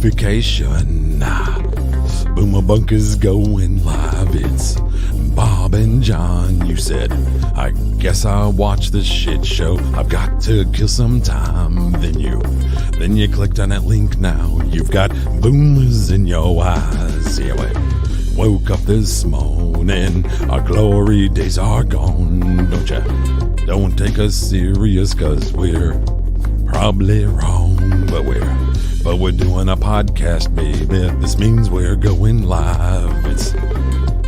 notification. Boomer Bunker's going live. It's Bob and John. You said, I guess I'll watch this shit show. I've got to kill some time. Then you clicked on that link now. You've got boomers in your eyes. Yeah, wait. Woke up this morning. Our glory days are gone. Don't take us serious, cause we're probably wrong, but we're doing a podcast, baby. This means we're going live.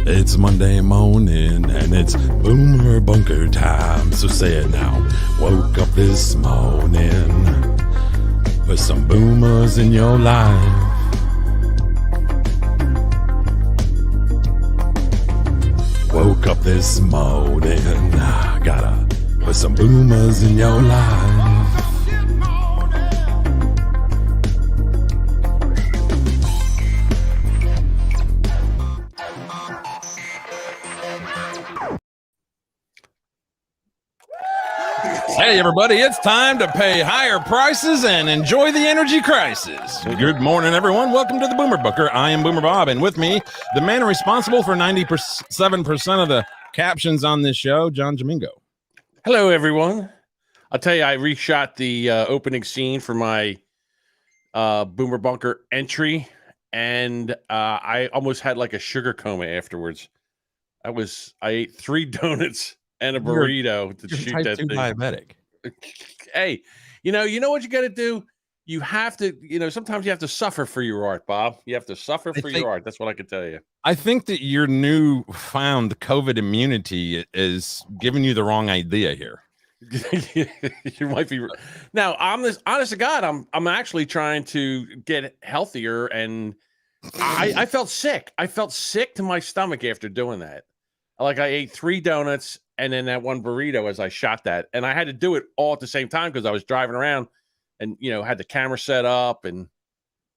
It's Monday morning and it's Boomer Bunker time. So say it now. Woke up this morning. Put some boomers in your life. Woke up this morning. Gotta put some boomers in your life. Hey everybody, it's time to pay higher prices and enjoy the energy crisis. Good morning everyone, welcome to the Boomer Bunker. I am Boomer Bob, and with me, the man responsible for 97% of the captions on this show, John Jamingo. Hello everyone. I'll tell you, I reshot the opening scene for my Boomer Bunker entry, and I almost had like a sugar coma afterwards. I ate 3 donuts and a burrito to shoot that thing. Diabetic. Hey, you know what you got to do? You have to, sometimes you have to suffer for your art, Bob. You have to suffer for your art. That's what I can tell you. I think that your newfound COVID immunity is giving you the wrong idea here. You might be. Now, honest to God, I'm actually trying to get healthier, and I felt sick. I felt sick to my stomach after doing that. Like I ate 3 donuts and then that one burrito as I shot that. And I had to do it all at the same time because I was driving around and, had the camera set up. And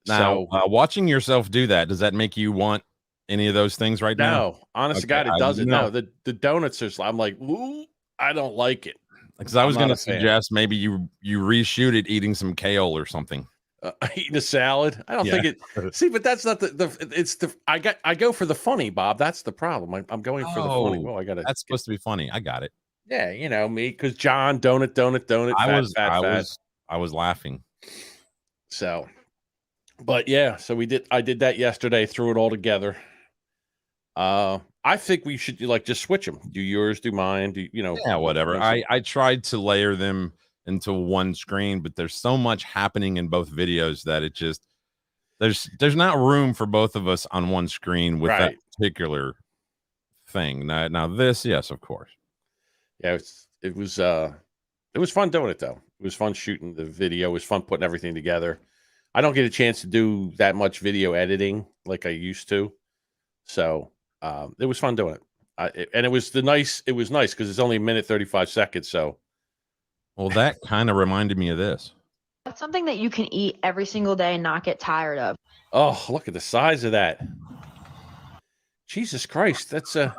now, watching yourself do that, does that make you want any of those things right now? No, honest to God, it doesn't. No, the donuts are, I'm like, ooh, I don't like it. Because I was going to suggest maybe you reshoot it eating some kale or something. Eating a salad. I don't think it. See, but that's not I go for the funny, Bob. That's the problem. I'm going for the funny. Well, that's supposed to be funny. I got it. Yeah, me, because John, donut. I was laughing. So, but yeah, so I did that yesterday. Threw it all together. I think we should just switch them. Do yours, do mine. Yeah, whatever. I tried to layer them into one screen, but there's so much happening in both videos that it just there's not room for both of us on one screen with that particular thing. Now this, yes, of course. Yeah, it was fun doing it though. It was fun shooting the video. It was fun putting everything together. I don't get a chance to do that much video editing like I used to, so it was fun doing it. And it was nice because it's only a minute 35 seconds. So. Well, that kind of reminded me of this. That's something that you can eat every single day and not get tired of. Oh, look at the size of that. Jesus Christ. That's got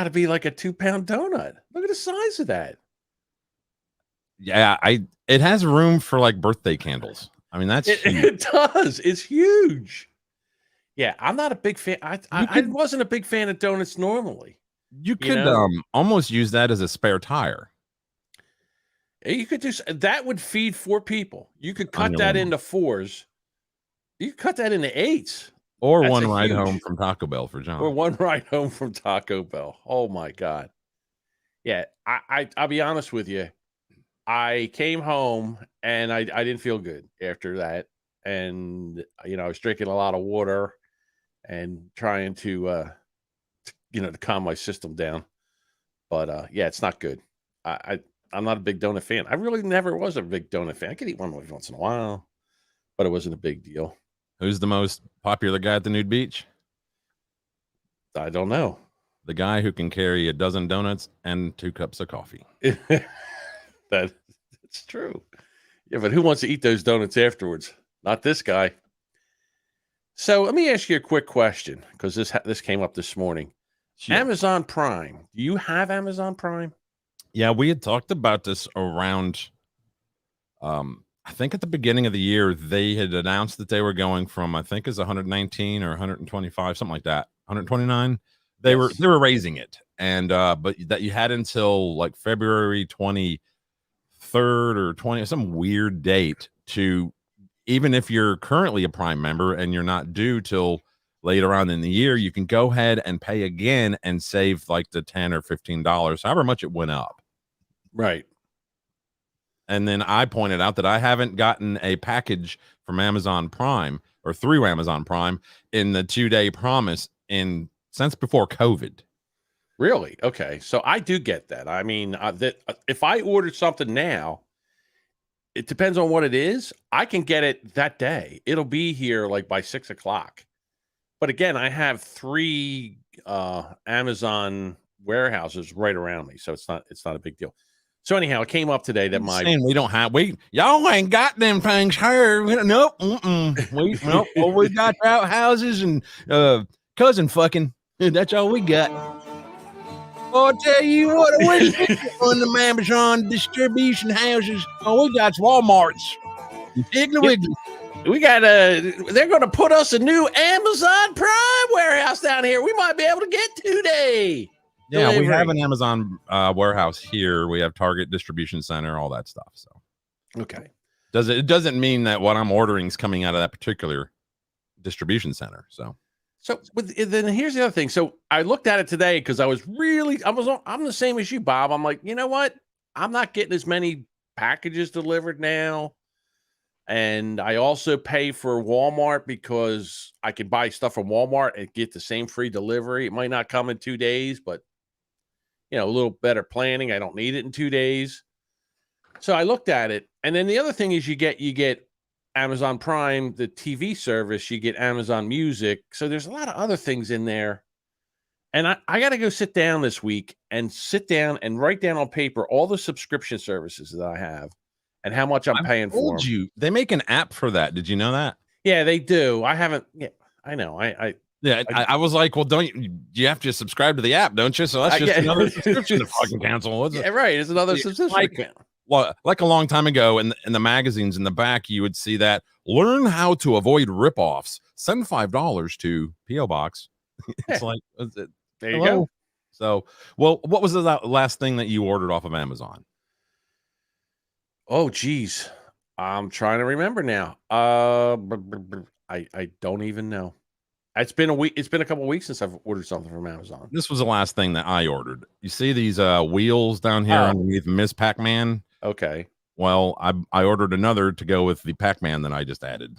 to be like a 2-pound donut. Look at the size of that. Yeah, it has room for like birthday candles. I mean, it does. It's huge. Yeah, I'm not a big fan. I wasn't a big fan of donuts normally. You could almost use that as a spare tire. You could that would feed 4 people. You could cut that into 4s. You could cut that into 8s. Or one ride home from Taco Bell for John. Or one ride home from Taco Bell. Oh my God. Yeah, I'll be honest with you. I came home and I didn't feel good after that. And I was drinking a lot of water and trying to to calm my system down. But yeah, it's not good. I'm not a big donut fan. I really never was a big donut fan. I could eat one once in a while, but it wasn't a big deal. Who's the most popular guy at the nude beach? I don't know. The guy who can carry a dozen donuts and 2 cups of coffee. That's true. Yeah, but who wants to eat those donuts afterwards? Not this guy. So let me ask you a quick question, because this came up this morning. Sure. Amazon Prime. Do you have Amazon Prime? Yeah, we had talked about this around I think at the beginning of the year, they had announced that they were going from, I think it's 119 or 125, something like that, 129. They Yes. were raising it, and but that you had until like February 23rd or 20, some weird date to, even if you're currently a Prime member and you're not due till later on in the year, you can go ahead and pay again and save like the $10 or $15, however much it went up. Right. And then I pointed out that I haven't gotten a package from Amazon Prime or through Amazon Prime in the 2-day promise since before COVID. Really? Okay. So I do get that. I mean, if I ordered something now, it depends on what it is. I can get it that day. It'll be here like by 6 o'clock. But again, I have 3 Amazon warehouses right around me, so it's not a big deal. So anyhow, it came up today that y'all ain't got them things here. Nope. We got outhouses and cousin fucking. That's all we got. I'll tell you what, we're on the Amazon distribution houses. All we got's Walmarts. Piggly Wiggly. We got they're going to put us a new Amazon Prime warehouse down here. We might be able to get today. Yeah, we have an Amazon warehouse here. We have Target distribution center, all that stuff. So, okay. It doesn't mean that what I'm ordering is coming out of that particular distribution center. So then here's the other thing. So I looked at it today because I'm the same as you, Bob. I'm like, you know what? I'm not getting as many packages delivered now. And I also pay for Walmart because I can buy stuff from Walmart and get the same free delivery. It might not come in 2 days, but a little better planning. I don't need it in 2 days. So I looked at it. And then the other thing is you get Amazon Prime, the TV service, you get Amazon Music. So there's a lot of other things in there. And I got to go sit down this week and write down on paper all the subscription services that I have and how much I'm paying for them. They make an app for that. Did you know that? Yeah, they do. I haven't. Yeah, I know. I was like, well, don't you have to subscribe to the app, don't you? So that's just another subscription to fucking cancel. Yeah, right. It's another subscription. Like a long time ago in the magazines in the back, you would see that learn how to avoid ripoffs. Send $5 to P.O. Box. It's like, there you go. So, well, what was the last thing that you ordered off of Amazon? Oh, geez. I'm trying to remember now. I don't even know. It's been a week. It's been a couple of weeks since I've ordered something from Amazon. This was the last thing that I ordered. You see these wheels down here underneath Miss Pac-Man? Okay. Well, I ordered another to go with the Pac-Man that I just added.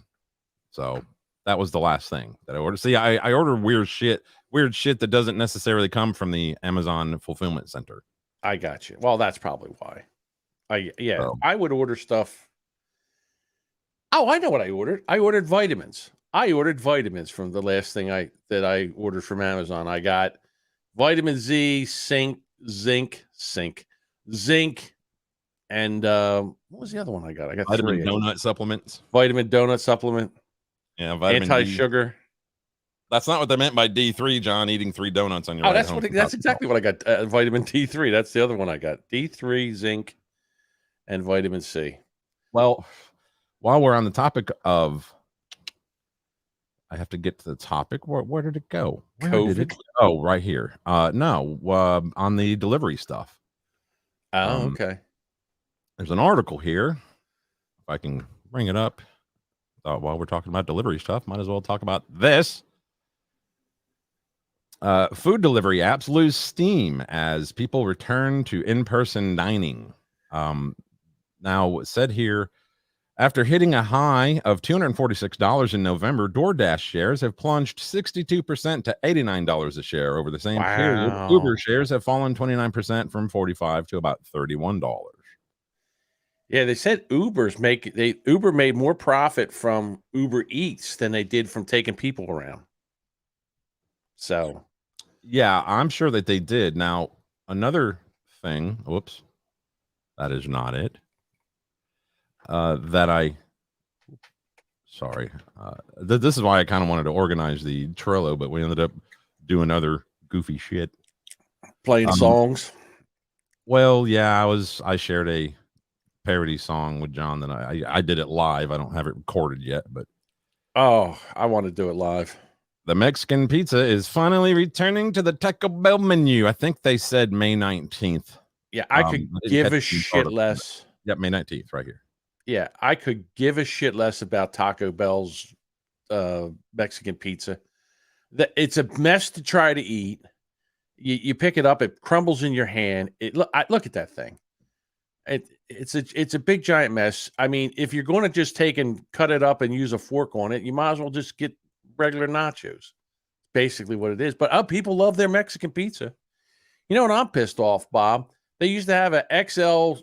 So that was the last thing that I ordered. See, I order weird shit that doesn't necessarily come from the Amazon fulfillment center. I got you. Well, that's probably why. I would order stuff. Oh, I know what I ordered. I ordered vitamins. I ordered vitamins from the last thing that I ordered from Amazon. I got vitamin Z, zinc, and what was the other one I got? I got vitamin donut supplements. Vitamin donut supplement. Yeah, vitamin anti-sugar. That's not what they meant by D3, John. Eating 3 donuts on your way home. That's exactly what I got. Vitamin D3. That's the other one I got. D3, zinc, and vitamin C. Well, while we're on the topic of, I have to get to the topic. Where did it go? Oh, right here. No, on the delivery stuff. Oh, okay. There's an article here. If I can bring it up. While we're talking about delivery stuff, might as well talk about this. Food delivery apps lose steam as people return to in-person dining. Now, it said here, after hitting a high of $246 in November, DoorDash shares have plunged 62% to $89 a share over the same period. Uber shares have fallen 29% from $45 to about $31. Yeah, they said Uber made more profit from Uber Eats than they did from taking people around. So, yeah, I'm sure that they did. Now, another thing, whoops, that is not it. This is why I kind of wanted to organize the Trello, but we ended up doing other goofy shit. Playing songs. Well, yeah, I shared parody song with John that I did it live. I don't have it recorded yet, but Oh, I want to do it live. the Mexican pizza is finally returning to the Taco Bell menu. I think they said May 19th. Yeah, I could I didn't give catch a the shit article, but- less. Yep, May 19th, right here. Yeah, I could give a shit less about Taco Bell's Mexican pizza. It's a mess to try to eat. You pick it up, it crumbles in your hand. Look at that thing. It's a big giant mess. I mean, if you're going to just take and cut it up and use a fork on it, you might as well just get regular nachos. Basically, what it is. But people love their Mexican pizza. You know what? I'm pissed off, Bob. They used to have an XL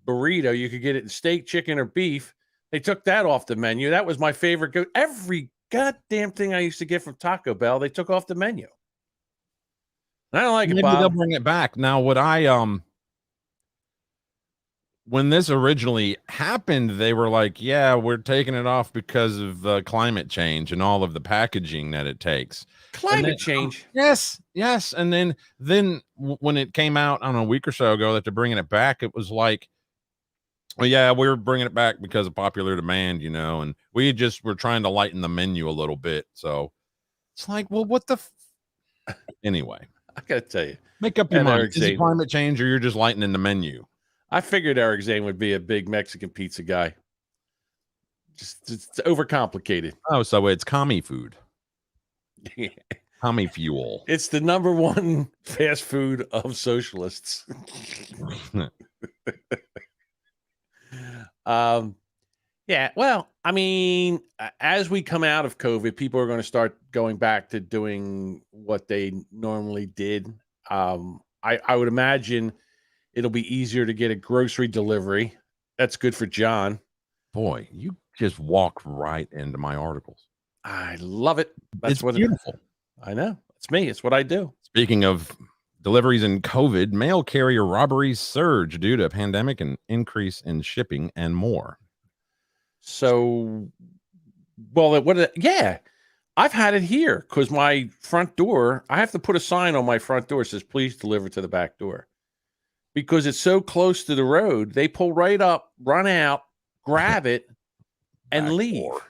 burrito. You could get it in steak, chicken, or beef. They took that off the menu. That was my favorite. Every goddamn thing I used to get from Taco Bell, they took off the menu. And I don't like it, Maybe Bob. they'll bring it back. Now, what when this originally happened, they were like, yeah, we're taking it off because of climate change and all of the packaging that it takes. Climate change. Yes. And then when it came out, I don't know, a week or so ago that they're bringing it back, it was like, well, yeah, we're bringing it back because of popular demand, and we just were trying to lighten the menu a little bit. So it's like, well, what the anyway, I got to tell you. make up your And mind. Eric Is it Zane. climate change or you're just lightening the menu? I figured Eric Zane would be a big Mexican pizza guy. Just it's overcomplicated. Oh, so it's commie food. Commie fuel. It's the number one fast food of socialists. Yeah, well, I mean, as we come out of COVID, people are going to start going back to doing what they normally did. I would imagine it'll be easier to get a grocery delivery. That's good for John. Boy, you just walked right into my articles. I love it. It's beautiful. I know. It's me. It's what I do. Speaking of deliveries and COVID, mail carrier robberies surge due to a pandemic and increase in shipping and more. So, well, yeah, I've had it here because my front door, I have to put a sign on my front door that says, please deliver to the back door. Because it's so close to the road, they pull right up, run out, grab it, and leave. Door.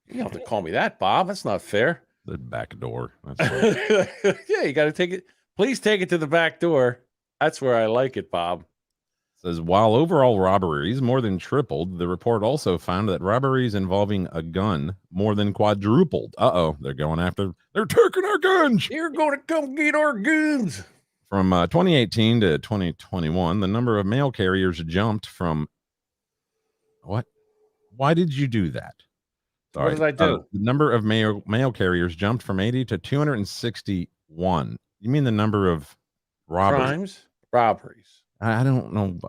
You don't have to call me that, Bob. That's not fair. The back door. That's Yeah, you got to take it. Please take it to the back door. That's where I like it, Bob. Says while overall robberies more than tripled, the report also found that robberies involving a gun more than quadrupled. They're taking our guns. You're going to come get our guns. From 2018 to 2021, the number of mail carriers jumped from what? Why did you do that? What did I do? The number of mail carriers jumped from 80 to 261. You mean the number of robberies? Robberies. I don't know.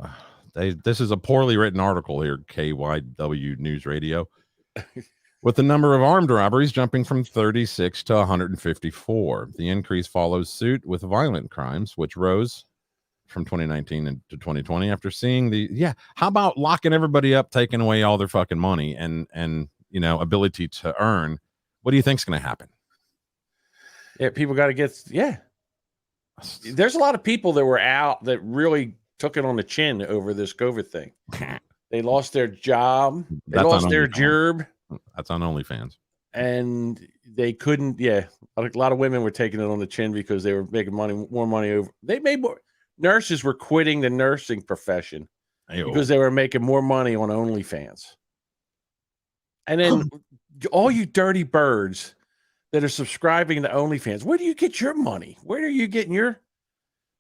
This is a poorly written article here, KYW News Radio, with the number of armed robberies jumping from 36 to 154. The increase follows suit with violent crimes, which rose from 2019 into 2020 after seeing how about locking everybody up, taking away all their fucking money and ability to earn? What do you think's going to happen? Yeah, people got to get, There's a lot of people that were out that really took it on the chin over this COVID thing. They lost their job. They lost their job. That's on OnlyFans. And they couldn't, a lot of women were taking it on the chin because they were making more money over. They made more. Nurses were quitting the nursing profession because they were making more money on OnlyFans. And then all you dirty birds that are subscribing to OnlyFans, where do you get your money? Where are you getting your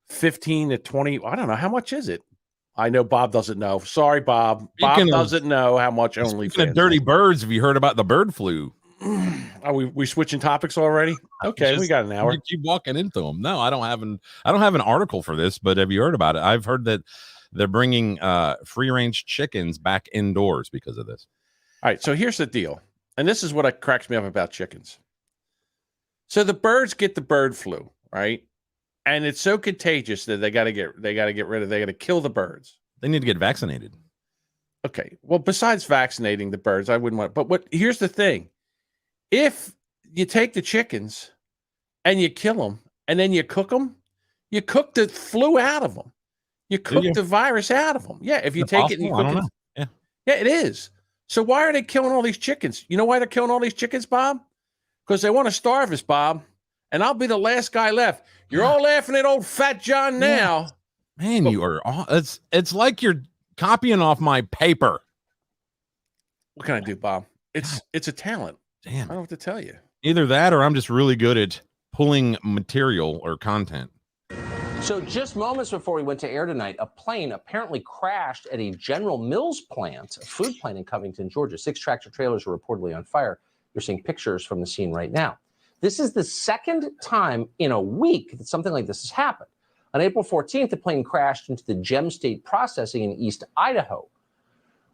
15 to 20? I don't know. How much is it? I know Bob doesn't know. Sorry, Bob. Bob doesn't know how much OnlyFans. Dirty birds. Have you heard about the bird flu? Are we switching topics already? Okay, we got an hour. You keep walking into them. No, I don't have an article for this, but have you heard about it? I've heard that they're bringing free range chickens back indoors because of this. All right, so here's the deal, and this is what cracks me up about chickens. So the birds get the bird flu, right? And it's so contagious that they got to get rid of. They got to kill the birds. They need to get vaccinated. Okay. Well, besides vaccinating the birds, I wouldn't want. But here's the thing: if you take the chickens and you kill them and then you cook them, you cook the flu out of them. You cook the virus out of them. Yeah, if you take it and you cook it. Yeah. Yeah, it is. So why are they killing all these chickens? You know why they're killing all these chickens, Bob? Because they want to starve us, Bob. And I'll be the last guy left. You're all laughing at old Fat John now. Man, you are all, it's like you're copying off my paper. What can I do, Bob? It's a talent. Damn. I don't know what to tell you. Either that or I'm just really good at pulling material or content. So just moments before we went to air tonight, a plane apparently crashed at a General Mills plant, a food plant in Covington, Georgia. 6 tractor trailers are reportedly on fire. You're seeing pictures from the scene right now. This is the second time in a week that something like this has happened. On April 14th, the plane crashed into the Gem State Processing in East Idaho.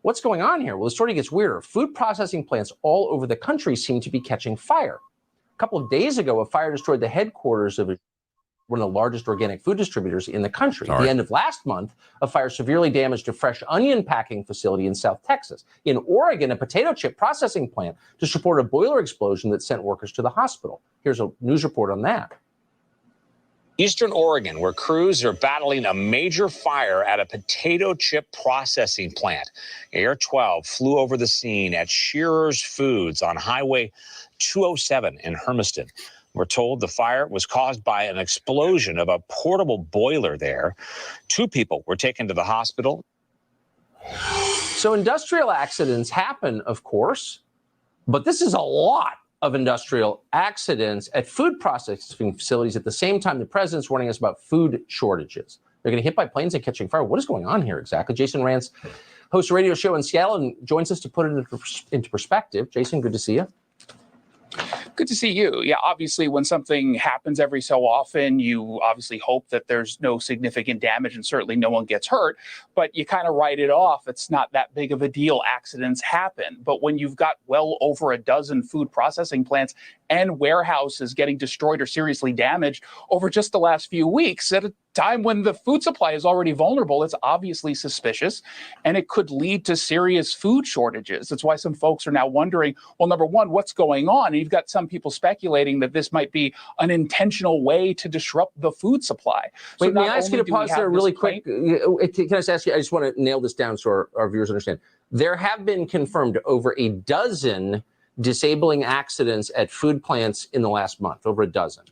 What's going on here? Well, the story gets weirder. Food processing plants all over the country seem to be catching fire. A couple of days ago, a fire destroyed the headquarters of one of the largest organic food distributors in the country. At the end of last month, a fire severely damaged a fresh onion packing facility in South Texas. In Oregon, a potato chip processing plant just reported a boiler explosion that sent workers to the hospital. Here's a news report on that. Eastern Oregon, where crews are battling a major fire at a potato chip processing plant. Air 12 flew over the scene at Shearer's Foods on Highway 207 in Hermiston. We're told the fire was caused by an explosion of a portable boiler there. 2 people were taken to the hospital. So industrial accidents happen, of course, but this is a lot of industrial accidents at food processing facilities at the same time the president's warning us about food shortages. They're getting hit by planes and catching fire. What is going on here exactly? Jason Rantz hosts a radio show in Seattle and joins us to put it into perspective. Jason, good to see you. Good to see you. Yeah, obviously, when something happens every so often, you obviously hope that there's no significant damage and certainly no one gets hurt, but you kind of write it off. It's not that big of a deal. Accidents happen. But when you've got well over a dozen food processing plants and warehouses getting destroyed or seriously damaged over just the last few weeks at a time when the food supply is already vulnerable, it's obviously suspicious, and it could lead to serious food shortages. That's why some folks are now wondering, well, number one, what's going on? And you've got some people speculating that this might be an intentional way to disrupt the food supply. Wait, may I ask you to pause there really quick? Can I just ask you, I just want to nail this down so our viewers understand. There have been confirmed over a dozen disabling accidents at food plants in the last month, over a dozen.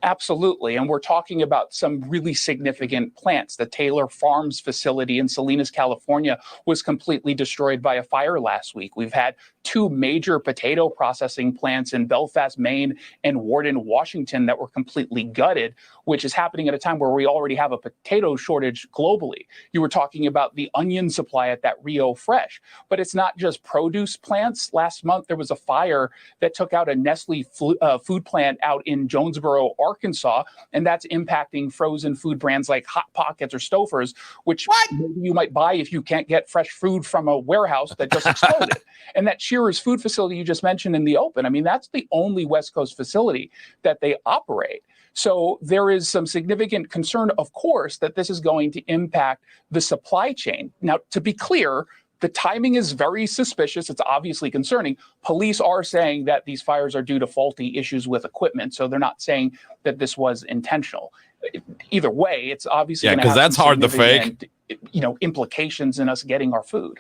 Absolutely. And we're talking about some really significant plants. The Taylor Farms facility in Salinas, California was completely destroyed by a fire last week. We've had 2 major potato processing plants in Belfast, Maine and Warden, Washington that were completely gutted, which is happening at a time where we already have a potato shortage globally. You were talking about the onion supply at that Rio Fresh, but it's not just produce plants. Last month, there was a fire that took out a Nestle food plant out in Jonesboro, Arkansas, and that's impacting frozen food brands like Hot Pockets or Stouffer's, which maybe you might buy if you can't get fresh food from a warehouse that just exploded. And that Shearer's food facility you just mentioned in the open, I mean, that's the only West Coast facility that they operate. So there is some significant concern, of course, that this is going to impact the supply chain. Now, to be clear, the timing is very suspicious. It's obviously concerning. Police are saying that these fires are due to faulty issues with equipment. So they're not saying that this was intentional. Either way, it's obviously because that's hard to fake. Implications in us getting our food.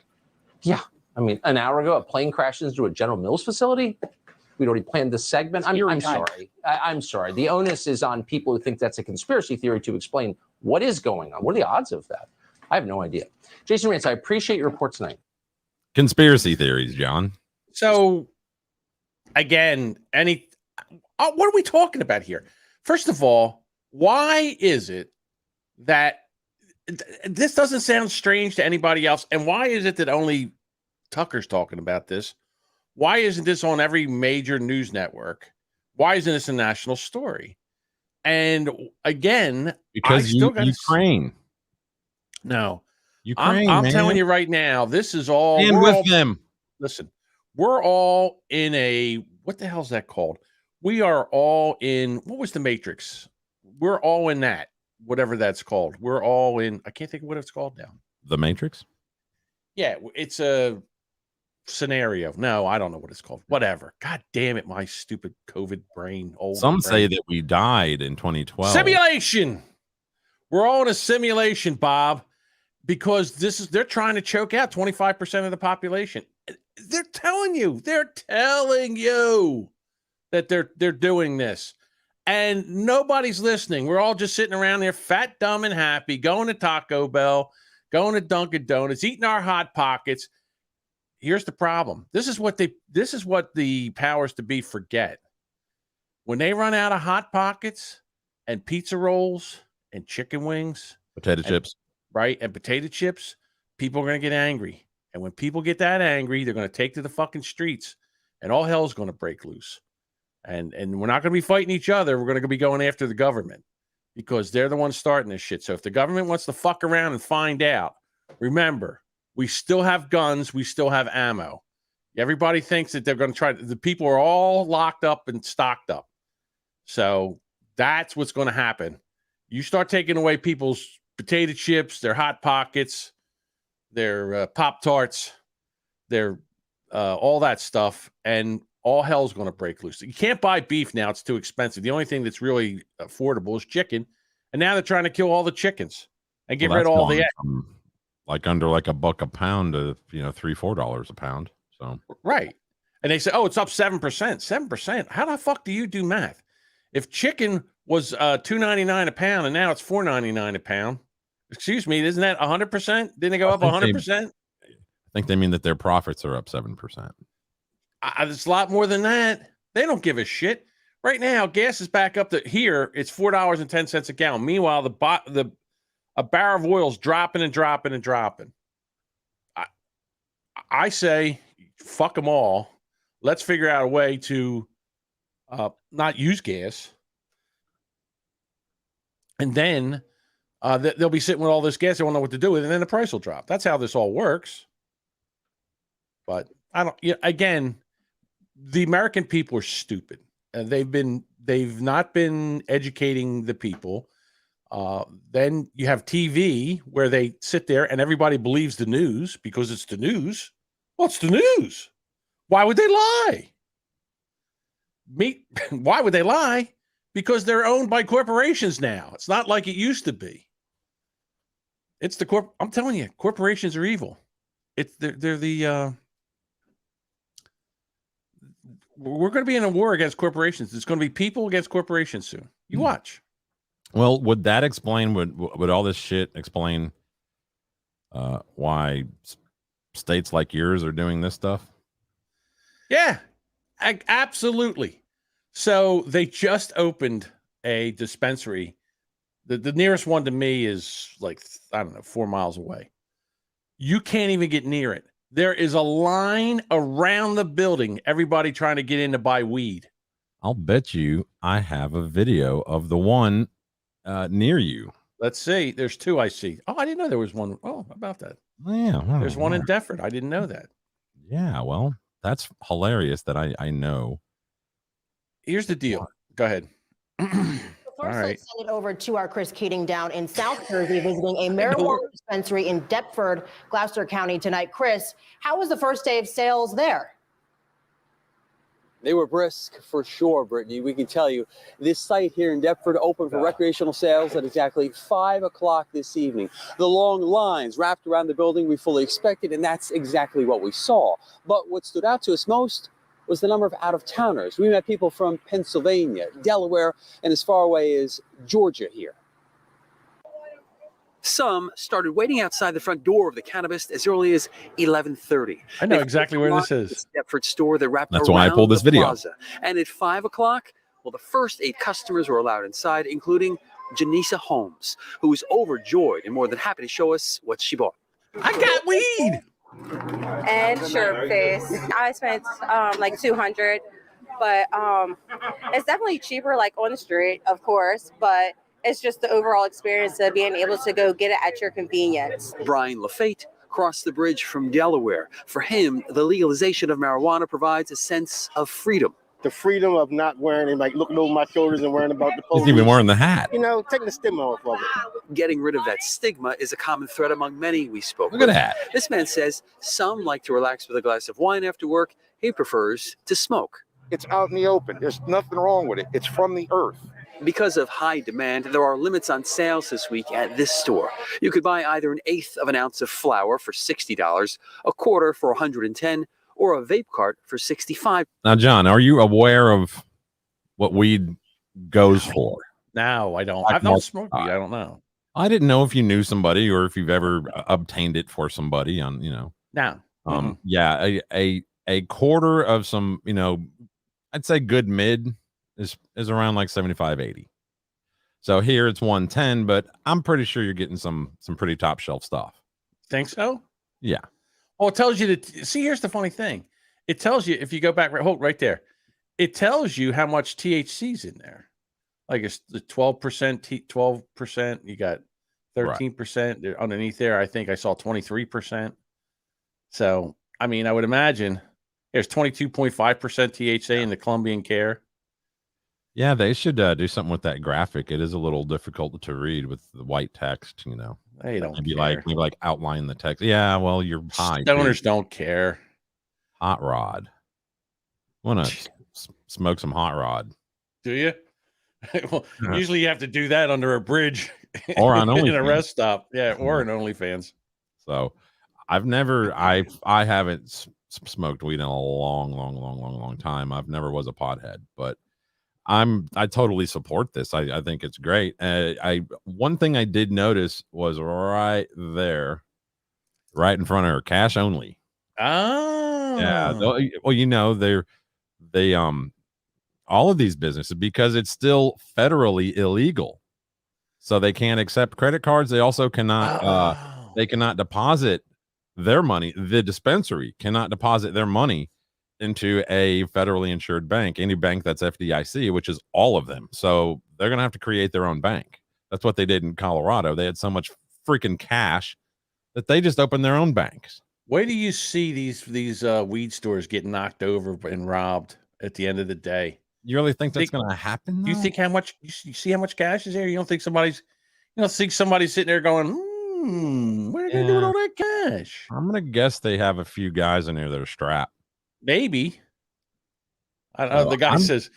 Yeah. I mean, an hour ago, a plane crashed into a General Mills facility. We'd already planned this segment. I'm sorry. I'm sorry. The onus is on people who think that's a conspiracy theory to explain what is going on. What are the odds of that? I have no idea. Jason Rantz, I appreciate your report tonight. Conspiracy theories, John. So, again, what are we talking about here? First of all, why is it that this doesn't sound strange to anybody else? And why is it that only Tucker's talking about this? Why isn't this on every major news network? Why isn't this a national story? And again, because Ukraine. No, Ukraine. I'm telling you right now, this is all. And with them. Listen, we're all in a, what the hell's that called? We are all in, what was the Matrix? We're all in that, whatever that's called. We're all in, I can't think of what it's called now. The Matrix? Yeah, it's a scenario. No, I don't know what it's called. Whatever. God damn it, my stupid COVID brain. Some say that we died in 2012. Simulation. We're all in a simulation, Bob, because they're trying to choke out 25% of the population. They're telling you that they're doing this. And nobody's listening. We're all just sitting around there, fat, dumb, and happy, going to Taco Bell, going to Dunkin' Donuts, eating our Hot Pockets. Here's the problem. This is what the powers to be forget. When they run out of Hot Pockets and pizza rolls and chicken wings, Potato chips, right, and potato chips, people are going to get angry. And when people get that angry, they're going to take to the fucking streets, and all hell's going to break loose. And we're not going to be fighting each other. We're going to be going after the government because they're the ones starting this shit. So if the government wants to fuck around and find out, remember, we still have guns. We still have ammo. Everybody thinks that they're going to try. The people are all locked up and stocked up. So that's what's going to happen. You start taking away people's potato chips, their Hot Pockets, their Pop-Tarts, their all that stuff, and all hell's going to break loose. You can't buy beef now. It's too expensive. The only thing that's really affordable is chicken. And now they're trying to kill all the chickens and get rid of all the eggs. Like under like $1 a pound to, $3-4 a pound. So right. And they say, oh, it's up 7%. 7%. How the fuck do you do math? If chicken was $2.99 a pound and now it's $4.99 a pound, excuse me, isn't that 100%? Didn't it go up 100%? I think they mean that their profits are up 7%. It's a lot more than that. They don't give a shit. Right now, gas is back up to here. It's $4.10 a gallon. Meanwhile, a barrel of oil is dropping and dropping and dropping. I say, fuck them all. Let's figure out a way to not use gas. And then they'll be sitting with all this gas. They won't know what to do with it. And then the price will drop. That's how this all works. But again, the American people are stupid. They've not been educating the people. Then you have TV where they sit there and everybody believes the news because it's the news. What's the news? Why would they lie? Why would they lie? Because they're owned by corporations now. It's not like it used to be. It's I'm telling you, corporations are evil. They're the we're going to be in a war against corporations. It's going to be people against corporations soon. You watch. Well, would that explain, would all this shit explain why states like yours are doing this stuff? Yeah, absolutely. So they just opened a dispensary. The nearest one to me is like, 4 miles away. You can't even get near it. There is a line around the building, everybody trying to get in to buy weed. I'll bet you I have a video of the one near you. Let's see. There's two I see. Oh, I didn't know there was one. Oh, how about that? Yeah. Well, there's one in Deptford. I didn't know that. Yeah, well, that's hilarious that I know. Here's the deal. Go ahead. First, let's send it over to our Chris Keating down in South Jersey, visiting a marijuana dispensary in Deptford, Gloucester County tonight. Chris, how was the first day of sales there? They were brisk for sure, Brittany. We can tell you this site here in Deptford opened for recreational sales at exactly 5 o'clock this evening. The long lines wrapped around the building we fully expected, and that's exactly what we saw. But what stood out to us most was the number of out-of-towners. We met people from Pennsylvania, Delaware, and as far away as Georgia here. Some started waiting outside the front door of the cannabis as early as 11:30. I know exactly where this is. Deptford store that wrapped That's around why I pulled this video. Plaza. And at 5 o'clock, well, the first 8 customers were allowed inside, including Janisa Holmes, who was overjoyed and more than happy to show us what she bought. I got weed. And Sherp Face. I spent like $200, but it's definitely cheaper like on the street, of course, but it's just the overall experience of being able to go get it at your convenience. Brian LaFate crossed the bridge from Delaware. For him, the legalization of marijuana provides a sense of freedom. The freedom of not wearing and like looking over my shoulders and worrying about the police. He's even wearing the hat. You know, taking the stigma off of it. Getting rid of that stigma is a common thread among many we spoke Look at with. that. This man says some like to relax with a glass of wine after work. He prefers to smoke. It's out in the open. There's nothing wrong with it. It's from the earth. Because of high demand, there are limits on sales this week at this store. You could buy either an eighth of an ounce of flour for $60, a quarter for $110, or a vape cart for $65. Now, John, are you aware of what weed goes for? No, I don't. I've not smoked weed. I don't know. I didn't know if you knew somebody or if you've ever obtained it for somebody on, No. Yeah, a quarter of some, I'd say good mid is around like 75, 80. So here it's 110, but I'm pretty sure you're getting some pretty top shelf stuff. Think so? Yeah. Well, it tells you see, here's the funny thing. It tells you, if you go back, hold right there, it tells you how much THC's in there. Like it's the 12%, 12%. You got 13% right. Underneath there. I think I saw 23%. So, I mean, I would imagine there's 22.5% THC in the Colombian Care. Yeah, they should do something with that graphic. It is a little difficult to read with the white text, They don't maybe care. like outline the text. Yeah, well, you're high. Stoners don't care. Hot rod. Want to smoke some hot rod? Do you? Well, usually you have to do that under a bridge or on in a rest stop. Yeah, or an OnlyFans. So I haven't smoked weed in a long time. I've never was a pothead, but I totally support this. I think it's great. One thing I did notice was right there, right in front of her, cash only. Oh, yeah. Well, they all of these businesses, because it's still federally illegal, so they can't accept credit cards. They also cannot they cannot deposit their money. The dispensary cannot deposit their money into a federally insured bank, any bank that's FDIC, which is all of them. So they're going to have to create their own bank. That's what they did in Colorado. They had so much freaking cash that they just opened their own banks. Where do you see these weed stores get knocked over and robbed at the end of the day? You really think that's going to happen? Do you think how much you see how much cash is there? You don't think somebody's sitting there going, what are they doing with all that cash? I'm going to guess they have a few guys in there that are strapped. Maybe. I don't know. The guy says,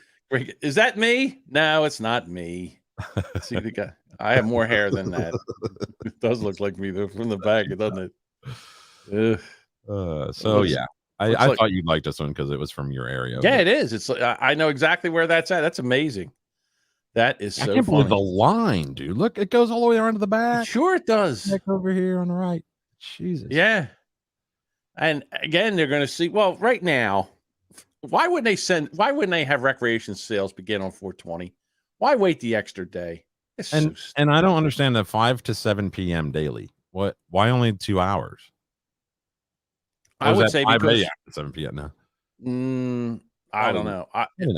"Is that me?" No, it's not me. See the guy. I have more hair than that. It does look like me though from the back, doesn't it? I thought you'd like this one because it was from your area. Yeah, it is. It's I know exactly where that's at. That's amazing. That is so I can't funny. believe the line, dude. Look, it goes all the way around to the back. Sure, it does. Back over here on the right. Jesus. Yeah. And again, they're going to see. Well, right now, why wouldn't they have recreation sales begin on 4/20? Why wait the extra day? And I don't understand the 5 to 7 p.m. daily. What? Why only 2 hours? I would say because 7 p.m. now. I don't know.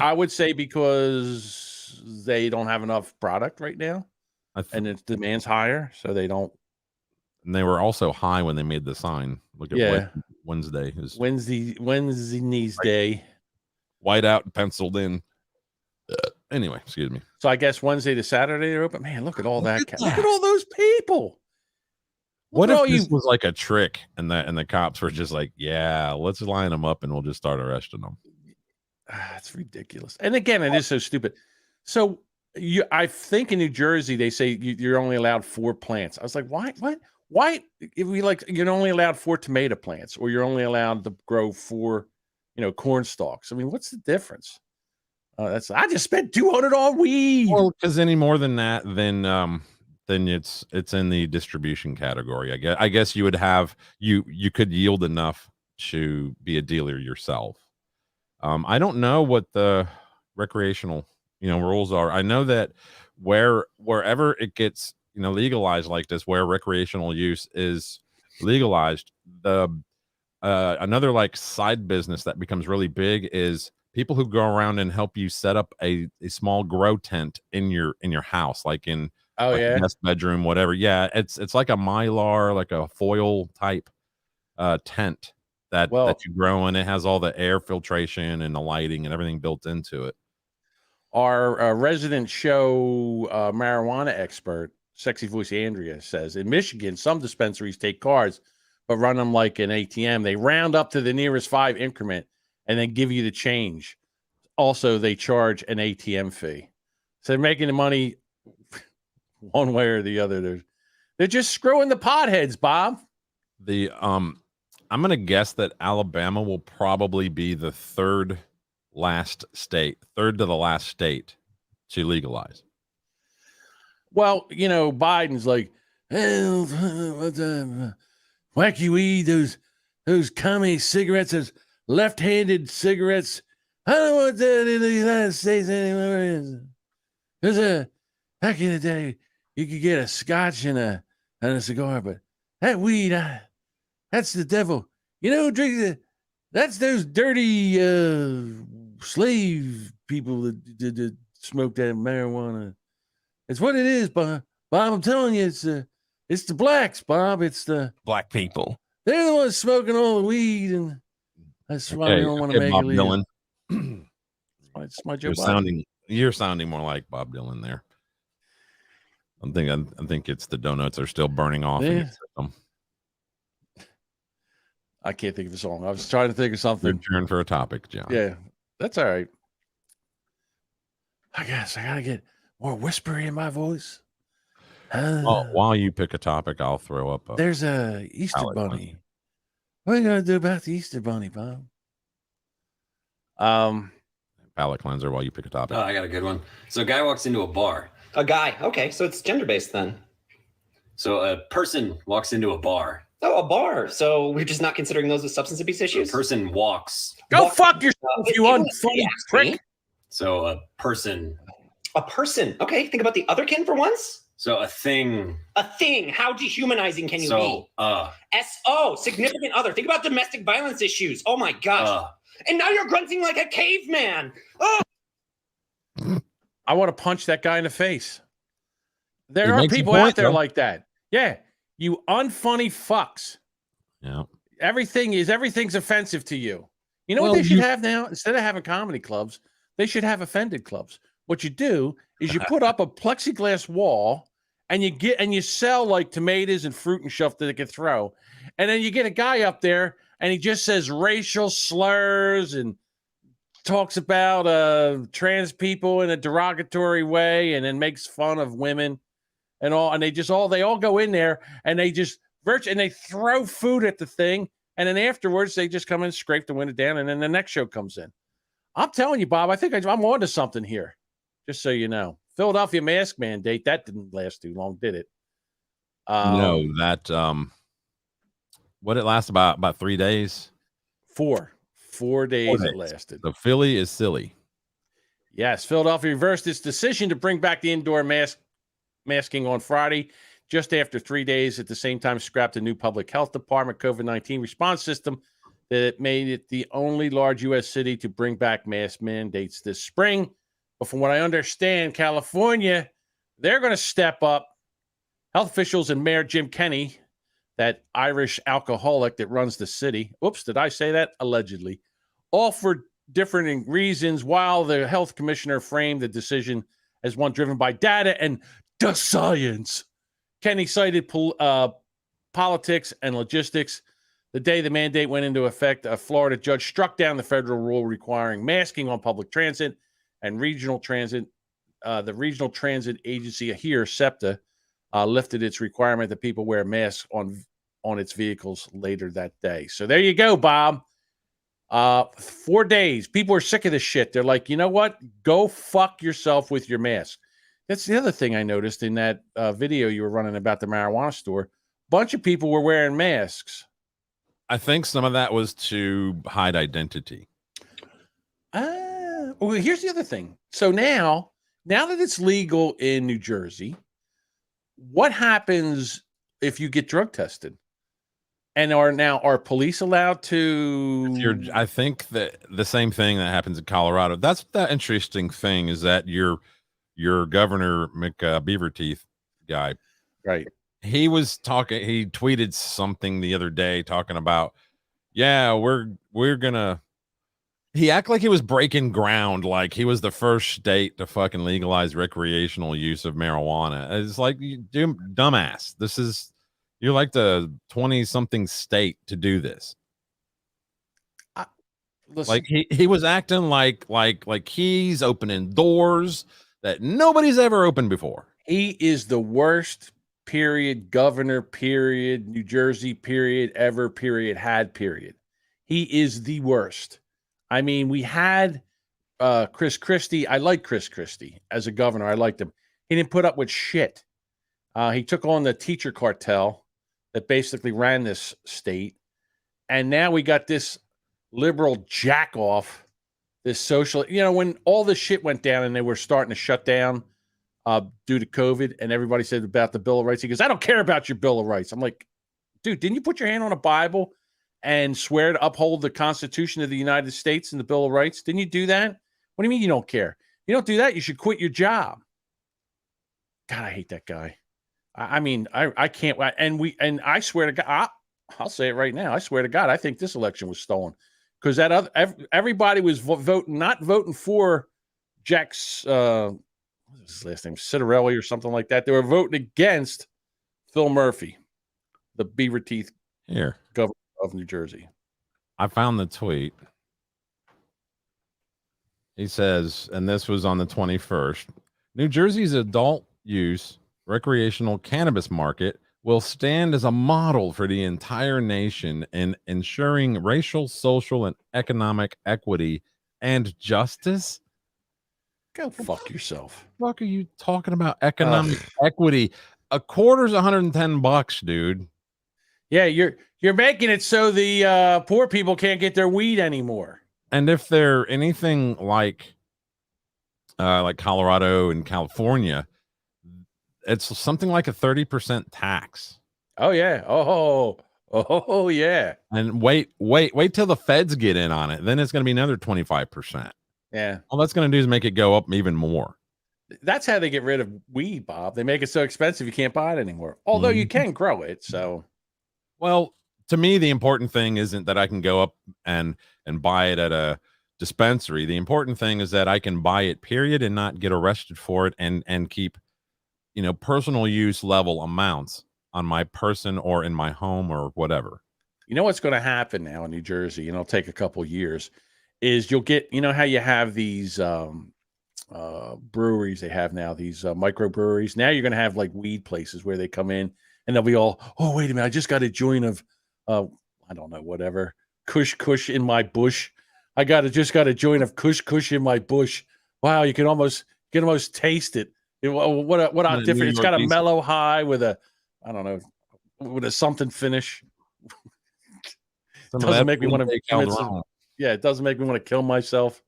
I would say because they don't have enough product right now, and its demand's higher, so they don't. And they were also high when they made the sign. Look at Wednesday. Wednesday's day. White out, penciled in. Anyway, excuse me. So I guess Wednesday to Saturday they're open. Man, look at all that. Look at all those people. What if this was like a trick and the cops were just like, yeah, let's line them up and we'll just start arresting them. That's ridiculous. And again, it is so stupid. So I think in New Jersey, they say you're only allowed 4 plants. I was like, why? What? Why? If we you're only allowed 4 tomato plants, or you're only allowed to grow 4, corn stalks. I mean, what's the difference? I just spent $200 on weed. Well, because any more than that, then it's in the distribution category. I guess you would have you could yield enough to be a dealer yourself. I don't know what the recreational rules are. I know that wherever it gets legalized like this, where recreational use is legalized, the another side business that becomes really big is people who go around and help you set up a small grow tent in your house, like in guest bedroom, whatever. Yeah, it's like a Mylar, like a foil type tent that you grow in. It has all the air filtration and the lighting and everything built into it. Our resident show marijuana expert, Sexy Voice Andrea, says in Michigan, some dispensaries take cards, but run them like an ATM. They round up to the nearest 5 increment and then give you the change. Also, they charge an ATM fee. So they're making the money one way or the other. They're just screwing the potheads, Bob. I'm gonna guess that Alabama will probably be the third to the last state to legalize. Well, Biden's like, wacky weed, those commie cigarettes, those left-handed cigarettes. I don't want that in the United States anymore. Because back in the day, you could get a scotch and a cigar, but that weed, that's the devil. Drink that's those dirty slave people that smoke that marijuana. It's what it is, Bob. I'm telling you, it's the blacks, Bob. It's the black people. They're the ones smoking all the weed, and that's why they don't want to make Bob it legal. Dylan. It's my Joe Biden. You're sounding more like Bob Dylan there. I think it's the donuts are still burning off. Yeah. I can't think of a song. I was trying to think of something. Your turn for a topic, John. Yeah, that's all right. I guess I gotta get more whispery in my voice. While you pick a topic, I'll throw up. There's a Easter bunny. What are you gonna do about the Easter bunny, Bob? Palate cleanser while you pick a topic. Oh, I got a good one. So a guy walks into a bar. A guy. Okay, so it's gender-based then. So a person walks into a bar. Oh, a bar. So we're just not considering those as substance abuse issues? A person walks. Go fuck yourself, you unfunny prick. So a person. A person. Okay, think about the otherkin for once. So a thing. A thing. How dehumanizing can you be? S-O, significant other. Think about domestic violence issues. Oh my gosh. And now you're grunting like a caveman. Oh. I want to punch that guy in the face. There are people out there like that. Yeah. You unfunny fucks. Yeah. Everything's offensive to you. You know what they should have now? Instead of having comedy clubs, they should have offended clubs. What you do is you put up a plexiglass wall and you sell like tomatoes and fruit and stuff that they can throw. And then you get a guy up there and he just says racial slurs and talks about trans people in a derogatory way and then makes fun of women and all. And they all go in there and they just and they throw food at the thing. And then afterwards they just come in, scrape the window down, and then the next show comes in. I'm telling you, Bob, I think I'm on to something here. Just so you know. Philadelphia mask mandate, that didn't last too long, did it? No, that what it lasts about 3 days? 4 days it lasted. The Philly is silly. Yes, Philadelphia reversed its decision to bring back the indoor masking on Friday, just after 3 days. At the same time, scrapped a new public health department COVID-19 response system that made it the only large U.S. city to bring back mask mandates this spring. But from what I understand, California, they're going to step up. Health officials and Mayor Jim Kenney, that Irish alcoholic that runs the city. Oops, did I say that? Allegedly. All for different reasons, while the health commissioner framed the decision as one driven by data and the science. Kenney cited politics and logistics. The day the mandate went into effect, a Florida judge struck down the federal rule requiring masking on public transit and regional transit. The Regional Transit Agency here, SEPTA, lifted its requirement that people wear masks on its vehicles later that day. So there you go, Bob. 4 days. People are sick of this shit. They're like, you know what? Go fuck yourself with your mask. That's the other thing I noticed in that video you were running about the marijuana store. Bunch of people were wearing masks. I think some of that was to hide identity. Well, here's the other thing. So now that it's legal in New Jersey, what happens if you get drug tested? And are police allowed to? I think that the same thing that happens in Colorado. That's the interesting thing, is that your Governor McBeaverteeth guy, right? He was talking. He tweeted something the other day talking about, yeah, we're gonna. He acted like he was breaking ground, like he was the first state to fucking legalize recreational use of marijuana. It's like, dumbass. You're like the 20-something state to do this. Like he was acting like he's opening doors that nobody's ever opened before. He is the worst, period, governor, period, New Jersey, period, ever, period, had, period. He is the worst. I mean, we had Chris Christie. I like Chris Christie as a governor. I liked him. He didn't put up with shit. He took on the teacher cartel that basically ran this state. And now we got this liberal jack off, this social, when all this shit went down and they were starting to shut down due to COVID, and everybody said about the Bill of Rights. He goes, I don't care about your Bill of Rights. I'm like, dude, didn't you put your hand on a Bible and swear to uphold the Constitution of the United States and the Bill of Rights? Didn't you do that? What do you mean you don't care? You don't do that, you should quit your job. God, I hate that guy. I mean, I can't. And I swear to God, I'll say it right now. I swear to God, I think this election was stolen because everybody was not voting for Jack's what's his last name, Citarelli or something like that. They were voting against Phil Murphy, the beaver teeth governor of New Jersey. I found the tweet. He says, and this was on the 21st, New Jersey's adult use recreational cannabis market will stand as a model for the entire nation in ensuring racial, social, and economic equity and justice. Go fuck yourself. What are you talking about? Economic equity. A quarter's $110, dude. Yeah, you're making it so the poor people can't get their weed anymore. And if they're anything like Colorado and California, it's something like a 30% tax. Oh yeah. Oh yeah. And wait till the feds get in on it. Then it's going to be another 25%. Yeah. All that's going to do is make it go up even more. That's how they get rid of weed, Bob. They make it so expensive you can't buy it anymore. Although you can grow it. So, well, to me, the important thing isn't that I can go up and buy it at a dispensary. The important thing is that I can buy it, period, and not get arrested for it and keep, personal use level amounts on my person or in my home or whatever. You know what's going to happen now in New Jersey, and it'll take a couple years, is you'll get, how you have these breweries they have now, these microbreweries. Now you're going to have like weed places where they come in and they'll be all, oh, wait a minute, I just got a joint of, I don't know, whatever, Kush in my bush. I just got a joint of Kush in my bush. Wow, you can almost taste it. What a different. It's got a mellow high with a, I don't know, with a something finish. Doesn't make me want to. Yeah, it doesn't make me want to kill myself.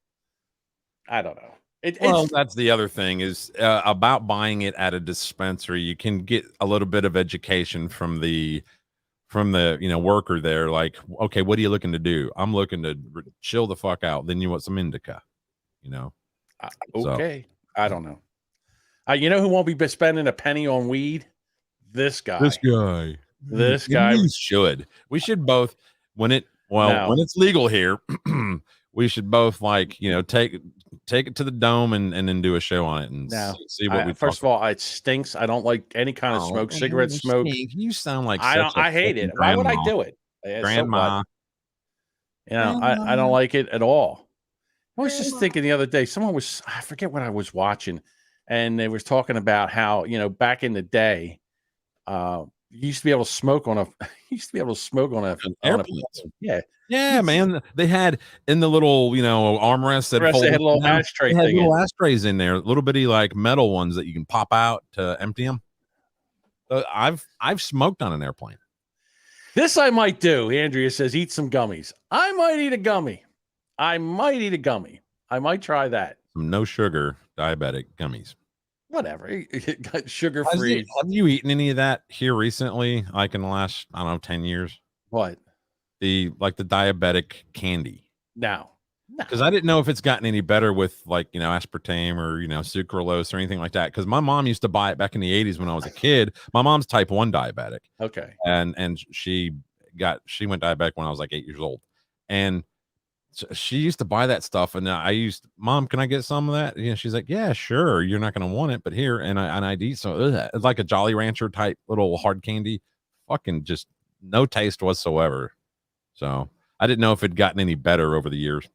I don't know. That's the other thing is about buying it at a dispensary. You can get a little bit of education from the worker there. Like, okay, what are you looking to do? I'm looking to chill the fuck out. Then you want some indica, Okay, so. I don't know. You know who won't be spending a penny on weed? This guy. We should. We should both when it's legal here. We should both take it to the dome and then do a show on it and see what we. First of all, it stinks. I don't like any kind of smoke. Cigarette smoke. You sound like I hate it. Why would I do it? Grandma. I don't like it at all. I was just thinking the other day. I forget what I was watching, and they was talking about how back in the day, you used to be able to smoke on a airplane. Yeah, man. They had in the little armrests that they had a little ashtray they had thing. Little ashtrays in there, little bitty like metal ones that you can pop out to empty them. I've smoked on an airplane. This I might do. Andrea says, eat some gummies. I might eat a gummy. I might try that. Some no sugar diabetic gummies. Whatever. Sugar free. Have you eaten any of that here recently? Like in the last, 10 years? What? The diabetic candy. No. Because I didn't know if it's gotten any better with aspartame or sucralose or anything like that. Because my mom used to buy it back in the 80s when I was a kid. My mom's type 1 diabetic. Okay. And she went diabetic when I was like 8 years old. And she used to buy that stuff, and Mom, can I get some of that? She's like, yeah, sure. You're not going to want it, but here, and I'd eat some. It's like a Jolly Rancher type little hard candy, fucking just no taste whatsoever. So I didn't know if it'd gotten any better over the years.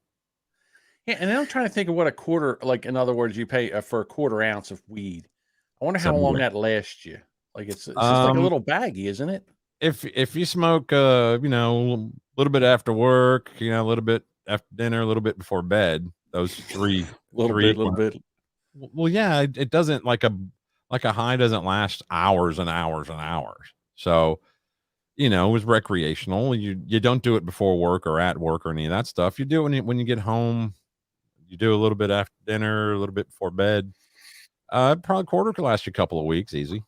Yeah, and then I'm trying to think of what a quarter, like in other words, you pay for a quarter ounce of weed. I wonder how long that lasts you. Like it's just like a little baggie, isn't it? If you smoke, a little bit after work, a little bit after dinner, a little bit before bed, those three, little bit. Well, yeah, it doesn't like a high doesn't last hours and hours and hours. So, it was recreational. You don't do it before work or at work or any of that stuff. You do it when you get home. You do a little bit after dinner, a little bit before bed. Probably quarter could last you a couple of weeks, easy.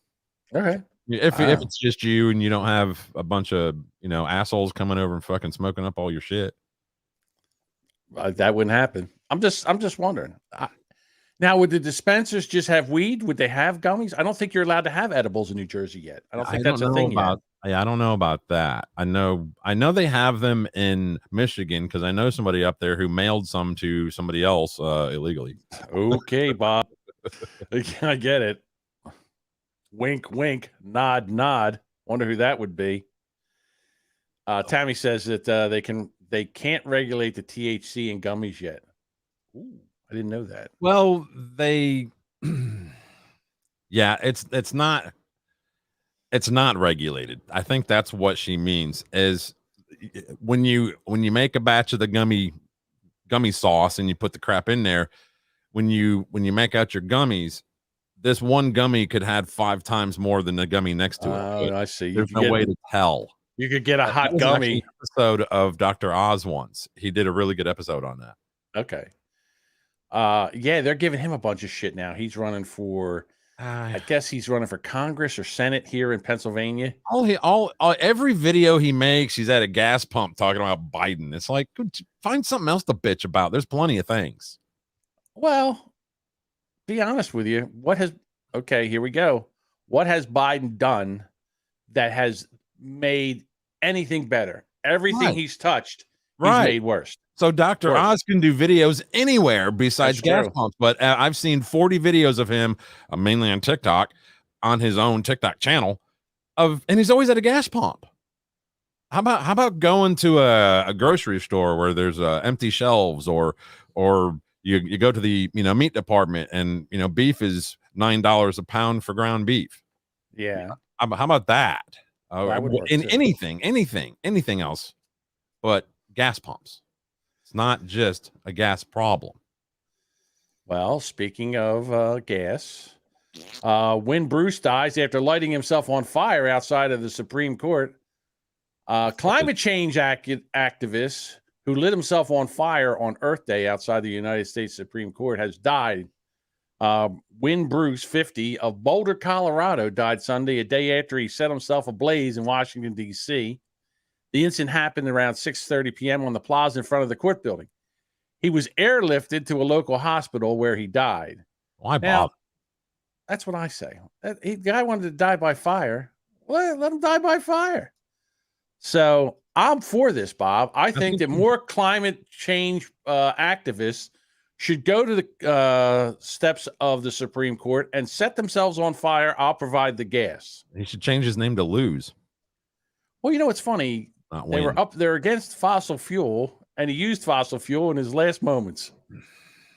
Okay. If it's just you and you don't have a bunch of assholes coming over and fucking smoking up all your shit, that wouldn't happen. I'm just wondering. Now, would the dispensers just have weed? Would they have gummies? I don't think you're allowed to have edibles in New Jersey yet. I don't think that's a thing yet. I don't know about that. I know they have them in Michigan because I know somebody up there who mailed some to somebody else illegally. Okay, Bob. I get it. Wink, wink, nod, nod. Wonder who that would be. Tammy says that they can't regulate the THC in gummies yet. Ooh, I didn't know that. Well, yeah, it's not regulated. I think that's what she means. Is when you make a batch of the gummy sauce and you put the crap in there, when you make out your gummies, this one gummy could have 5 times more than the gummy next to it. Oh, I see. There's no way to tell. You could get a hot gummy. An episode of Dr. Oz once. He did a really good episode on that. Okay. Yeah, they're giving him a bunch of shit now. He's running for, I guess he's running for Congress or Senate here in Pennsylvania. Every video he makes, he's at a gas pump talking about Biden. It's like, find something else to bitch about. There's plenty of things. Well, be honest with you. Here we go. What has Biden done that has made anything better? Everything he's touched, he's made worse. So Dr. Oz can do videos anywhere besides gas pumps, but I've seen 40 videos of him, mainly on TikTok, on his own TikTok channel, and he's always at a gas pump. How about going to a grocery store where there's empty shelves, or you go to the meat department and beef is $9 a pound for ground beef. Yeah. How about that? That would work in too. anything else but gas pumps. It's not just a gas problem. Well, speaking of gas, when Bruce dies after lighting himself on fire outside of the Supreme Court, climate change activist who lit himself on fire on Earth Day outside the United States Supreme Court has died. Win Bruce, 50, of Boulder, Colorado, died Sunday, a day after he set himself ablaze in Washington, D.C. The incident happened around 6:30 p.m. on the plaza in front of the court building. He was airlifted to a local hospital where he died. Why, Bob? Now, that's what I say. The guy wanted to die by fire. Well, let him die by fire. So I'm for this, Bob. I think that more climate change activists should go to the steps of the Supreme Court and set themselves on fire. I'll provide the gas. He should change his name to Lose. Well, it's funny. They were up there against fossil fuel, and he used fossil fuel in his last moments.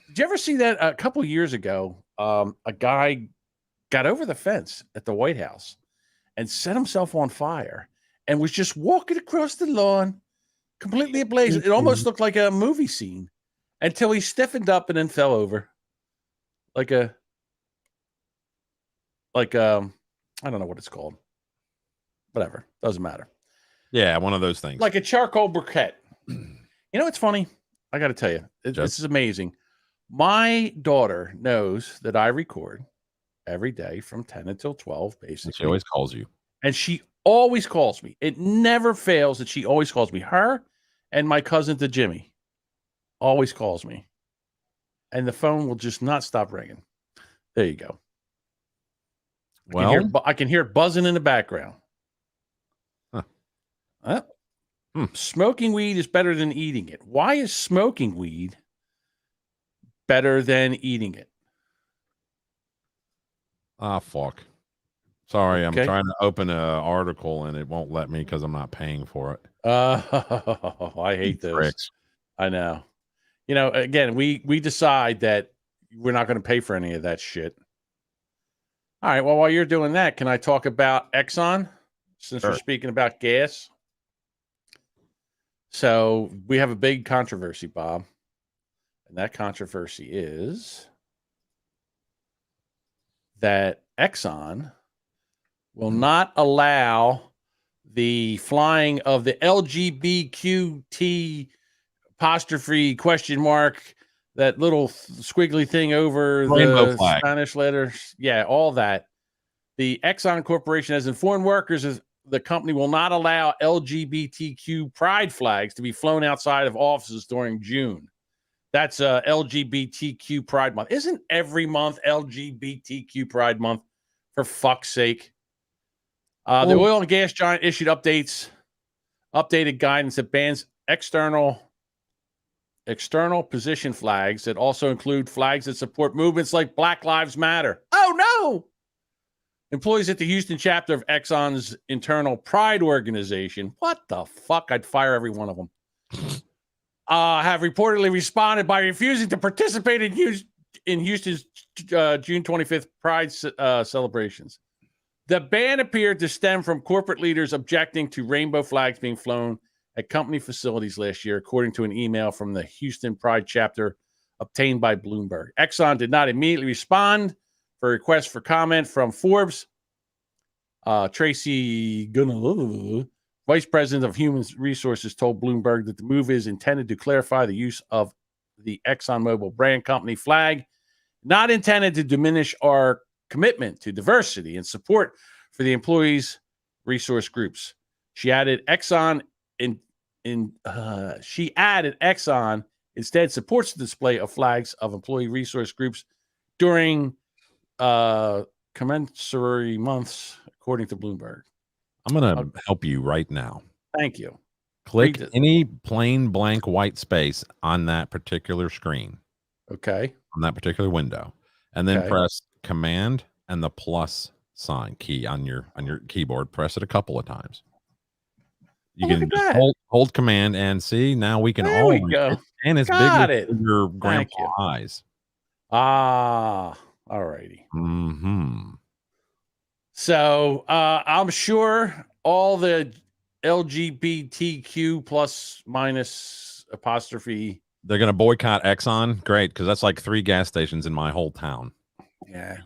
Did you ever see that a couple of years ago? A guy got over the fence at the White House and set himself on fire and was just walking across the lawn, completely ablaze. It almost looked like a movie scene until he stiffened up and then fell over. I don't know what it's called. Whatever. Doesn't matter. Yeah, one of those things. Like a charcoal briquette. It's funny. I got to tell you, this is amazing. My daughter knows that I record every day from 10 until 12, basically. She always calls you. And she always calls me. It never fails that she always calls me. Her and my cousin to Jimmy always calls me. And the phone will just not stop ringing. There you go. I can hear it buzzing in the background. Smoking weed is better than eating it. Why is smoking weed better than eating it? Fuck. Sorry, I'm trying to open an article and it won't let me because I'm not paying for it. I hate those. Tricks. I know. again, we decide that we're not going to pay for any of that shit. All right. Well, while you're doing that, can I talk about Exxon since we're speaking about gas? So we have a big controversy, Bob. And that controversy is that Exxon will not allow the flying of the LGBTQT apostrophe question mark, that little squiggly thing over rainbow the flag. Spanish letters. Yeah, all that. The Exxon Corporation has informed workers that the company will not allow LGBTQ pride flags to be flown outside of offices during June. That's LGBTQ Pride Month. Isn't every month LGBTQ Pride Month, for fuck's sake? The oil and gas giant issued updated guidance that bans external position flags that also include flags that support movements like Black Lives Matter. Oh, no! Employees at the Houston chapter of Exxon's internal pride organization, what the fuck? I'd fire every one of them, have reportedly responded by refusing to participate in Houston's June 25th Pride celebrations. The ban appeared to stem from corporate leaders objecting to rainbow flags being flown at company facilities last year, according to an email from the Houston Pride chapter obtained by Bloomberg. Exxon did not immediately respond for a request for comment from Forbes. Tracy Gunnar, Vice President of Human Resources, told Bloomberg that the move is intended to clarify the use of the ExxonMobil brand company flag, not intended to diminish our commitment to diversity and support for the employees' resource groups. She added Exxon instead supports the display of flags of employee resource groups during commensurate months, according to Bloomberg. I'm going to help you right now. Thank you. Click any plain blank white space on that particular screen. Okay. On that particular window. And then press Command and the plus sign key on your keyboard. Press it a couple of times. You can just hold Command and see. Now we can all read it. And it's bigger than your grandpa eyes. Ah, all righty. Mm-hmm. So I'm sure all the LGBTQ plus minus apostrophe. They're going to boycott Exxon. Great, because that's like 3 gas stations in my whole town. Yeah.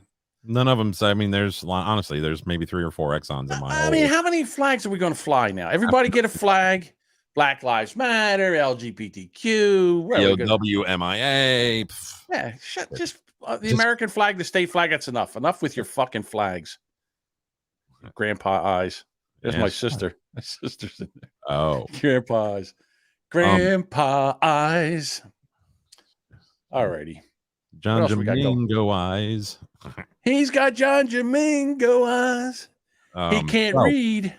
None of them say, I mean, there's maybe 3 or 4 Exxons in my I mean, how many flags are we going to fly now? Everybody get a flag. Black Lives Matter, LGBTQ, WMIA. Yeah, just the American flag, the state flag. That's enough. Enough with your fucking flags. Grandpa eyes. There's my sister. My sister's in there. Oh, Grandpa eyes. Grandpa eyes. All righty. John Jamingo eyes. He's got John Jamingo eyes. He can't read.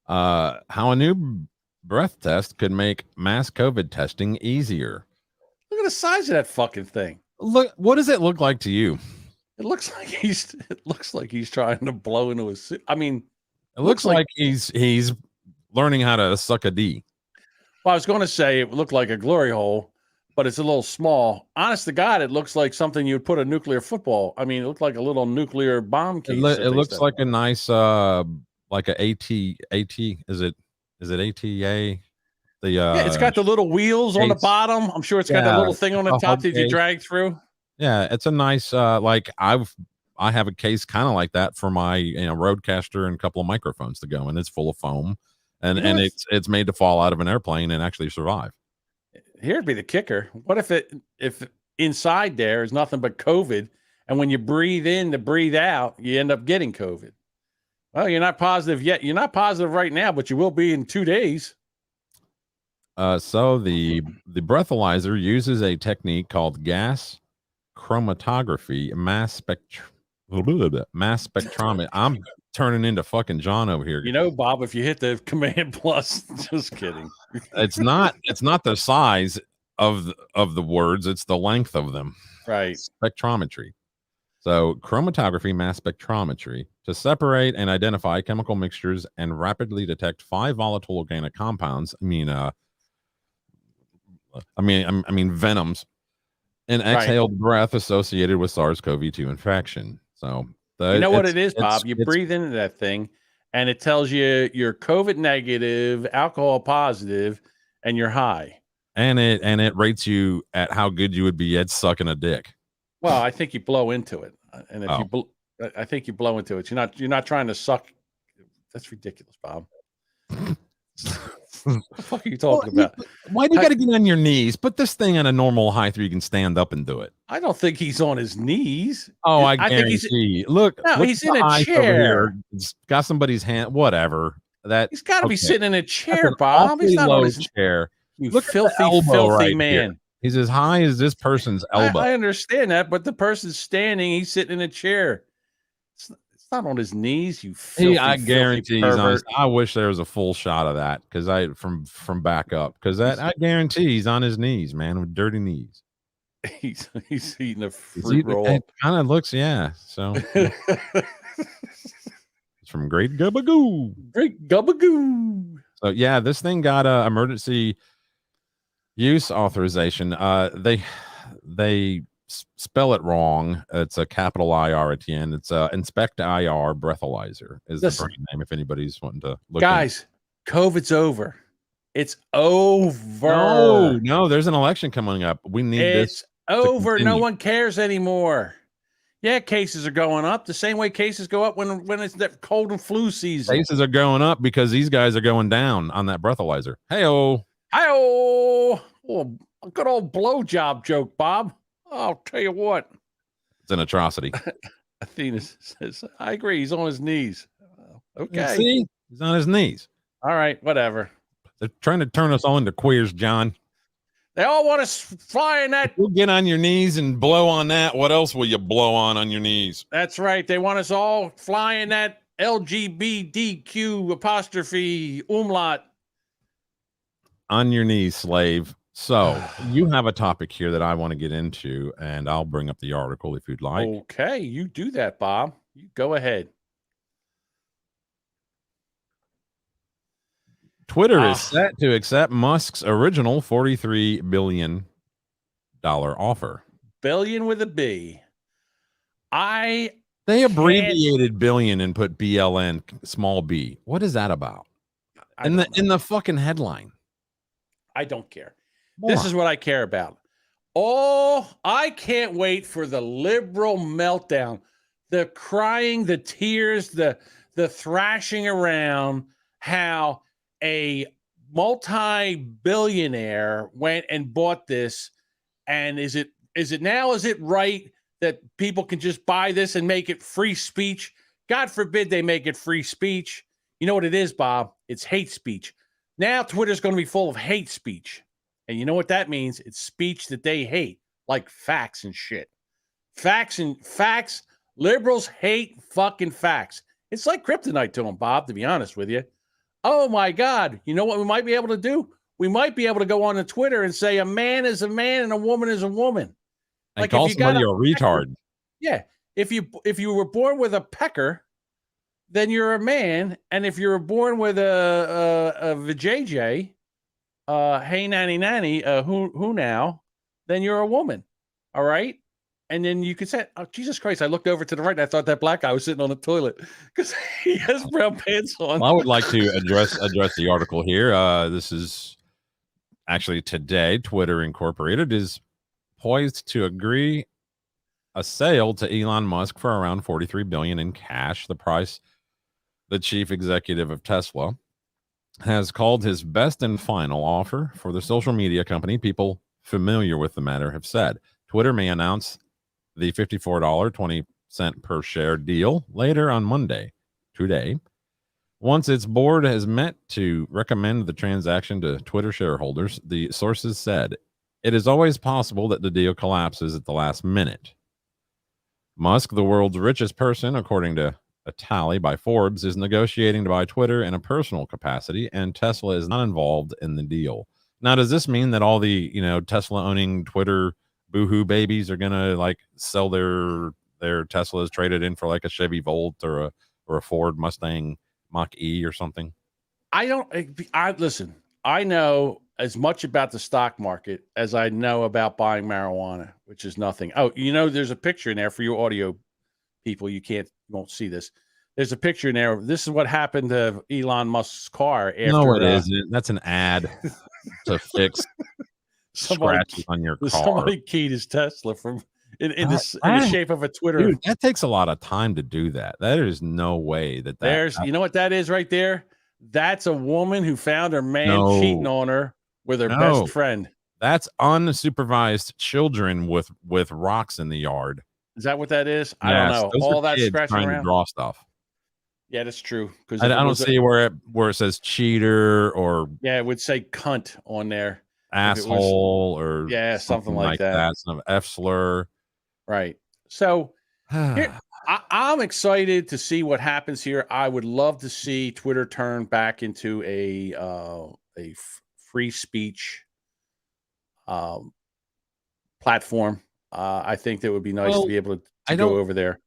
How a new breath test could make mass COVID testing easier. Look at the size of that fucking thing. Look, what does it look like to you? It looks like he's trying to blow into his suit. I mean, it looks like he's learning how to suck a D. Well, I was going to say it looked like a glory hole, but it's a little small. Honest to God, it looks like something you'd put a nuclear football. I mean, it looked like a little nuclear bomb case. It looks like a nice, like a AT. Is it ATA? Yeah, it's got the little wheels on the bottom. I'm sure it's got that little thing on the top that you drag through. Yeah, it's a nice. Like I have a case kind of like that for my Rodecaster and a couple of microphones to go, and it's full of foam, and it's made to fall out of an airplane and actually survive. Here'd be the kicker. What if inside there is nothing but COVID, and when you breathe in to breathe out, you end up getting COVID? Well, you're not positive yet. You're not positive right now, but you will be in 2 days. So the breathalyzer uses a technique called gas chromatography, mass spectrometry. I'm turning into fucking John over here. You know, Bob, if you hit the command plus, just kidding. It's not the size of the words, it's the length of them. Right. Spectrometry. So chromatography, mass spectrometry, to separate and identify chemical mixtures and rapidly detect 5 volatile organic compounds. I mean, I mean venoms, and exhaled breath associated with SARS-CoV-2 infection. So you know what it is, Bob? You breathe into that thing, and it tells you you're COVID negative, alcohol positive, and you're high. And it rates you at how good you would be at sucking a dick. Well, I think you blow into it, and if I think you blow into it. You're not trying to suck. That's ridiculous, Bob. What the fuck are you talking about? Why do you got to get on your knees? Put this thing on a normal height where you can stand up and do it. I don't think he's on his knees. Oh, I guarantee. Look, he's in a chair. It's got somebody's hand. Whatever. He's got to be sitting in a chair, Bob. He's not on his chair. You look filthy right man. Here. He's as high as this person's elbow. I understand that, but the person's standing. He's sitting in a chair. It's not on his knees. You filthy, I guarantee he's on his, I wish there was a full shot of that because from back up because I guarantee he's on his knees, man, with dirty knees. He's eating a fruit roll. It kind of looks, yeah. So it's from Great Gabagoo. Great Gabagoo. So yeah, this thing got emergency use authorization. They spell it wrong. It's a capital IR at the end. It's Inspect IR breathalyzer is the brand name if anybody's wanting to look. Guys, COVID's over. It's over. No, there's an election coming up. We need this. It's over. No one cares anymore. Yeah, cases are going up the same way cases go up when it's that cold and flu season. Cases are going up because these guys are going down on that breathalyzer. Hey-oh. Hi-oh. Oh, a good old blowjob joke, Bob. I'll tell you what. It's an atrocity. Athena says, I agree. He's on his knees. Okay. See? He's on his knees. All right, whatever. They're trying to turn us all into queers, John. They all want us flying that. You'll get on your knees and blow on that. What else will you blow on your knees? That's right. They want us all flying that LGBTQ apostrophe umlaut. On your knees, slave. So you have a topic here that I want to get into, and I'll bring up the article if you'd like. Okay, you do that, Bob. You go ahead. Twitter is set to accept Musk's original $43 billion offer. Billion with a B. They abbreviated billion and put BLN small b. What is that about? In the fucking headline. I don't care. This is what I care about. Oh, I can't wait for the liberal meltdown. The crying, the tears, the thrashing around how a multi-billionaire went and bought this. And is it right that people can just buy this and make it free speech? God forbid they make it free speech. You know what it is, Bob? It's hate speech. Now Twitter's going to be full of hate speech. And you know what that means? It's speech that they hate, like facts and shit. Facts. Liberals hate fucking facts. It's like kryptonite to them, Bob, to be honest with you. Oh, my God. You know what we might be able to do? We might be able to go on to Twitter and say a man is a man and a woman is a woman. And like call somebody a retard. Yeah. If you were born with a pecker, then you're a man. And if you're born with a vajayjay, hey nanny, who now? Then you're a woman, all right. And then you could say, "Oh Jesus Christ!" I looked over to the right, and I thought that black guy was sitting on the toilet because he has brown pants on. Well, I would like to address the article here. This is actually today. Twitter Incorporated is poised to agree a sale to Elon Musk for around $43 billion in cash. The price the chief executive of Tesla has called his best and final offer for the social media company. People familiar with the matter have said Twitter may announce the $54.20 per share deal later on Monday, today, once its board has met to recommend the transaction to Twitter shareholders. The sources said it is always possible that the deal collapses at the last minute. Musk, the world's richest person, according to a tally by Forbes, is negotiating to buy Twitter in a personal capacity, and Tesla is not involved in the deal. Now, does this mean that all the, Tesla owning Twitter boohoo babies are gonna like sell their Teslas traded in for like a Chevy Volt or a Ford Mustang Mach E or something? Listen. I know as much about the stock market as I know about buying marijuana, which is nothing. Oh, there's a picture in there for you audio people. You won't see this. There's a picture in there. This is what happened to Elon Musk's car. After, no, it isn't. That's an ad to fix scratches on your car. Somebody keyed his Tesla from in the shape of a Twitter. Dude, that takes a lot of time to do that. There is no way that there's. You know what that is right there? That's a woman who found her man cheating on her with her best friend. That's unsupervised children with rocks in the yard. Is that what that is? I don't know. All that scratching around. To draw stuff. Yeah, that's true. Because I don't see where it says cheater or it would say cunt on there, asshole or something like that. Some F slur, right? So I'm excited to see what happens here. I would love to see Twitter turn back into a free speech platform. I think that would be nice to be able to go over there.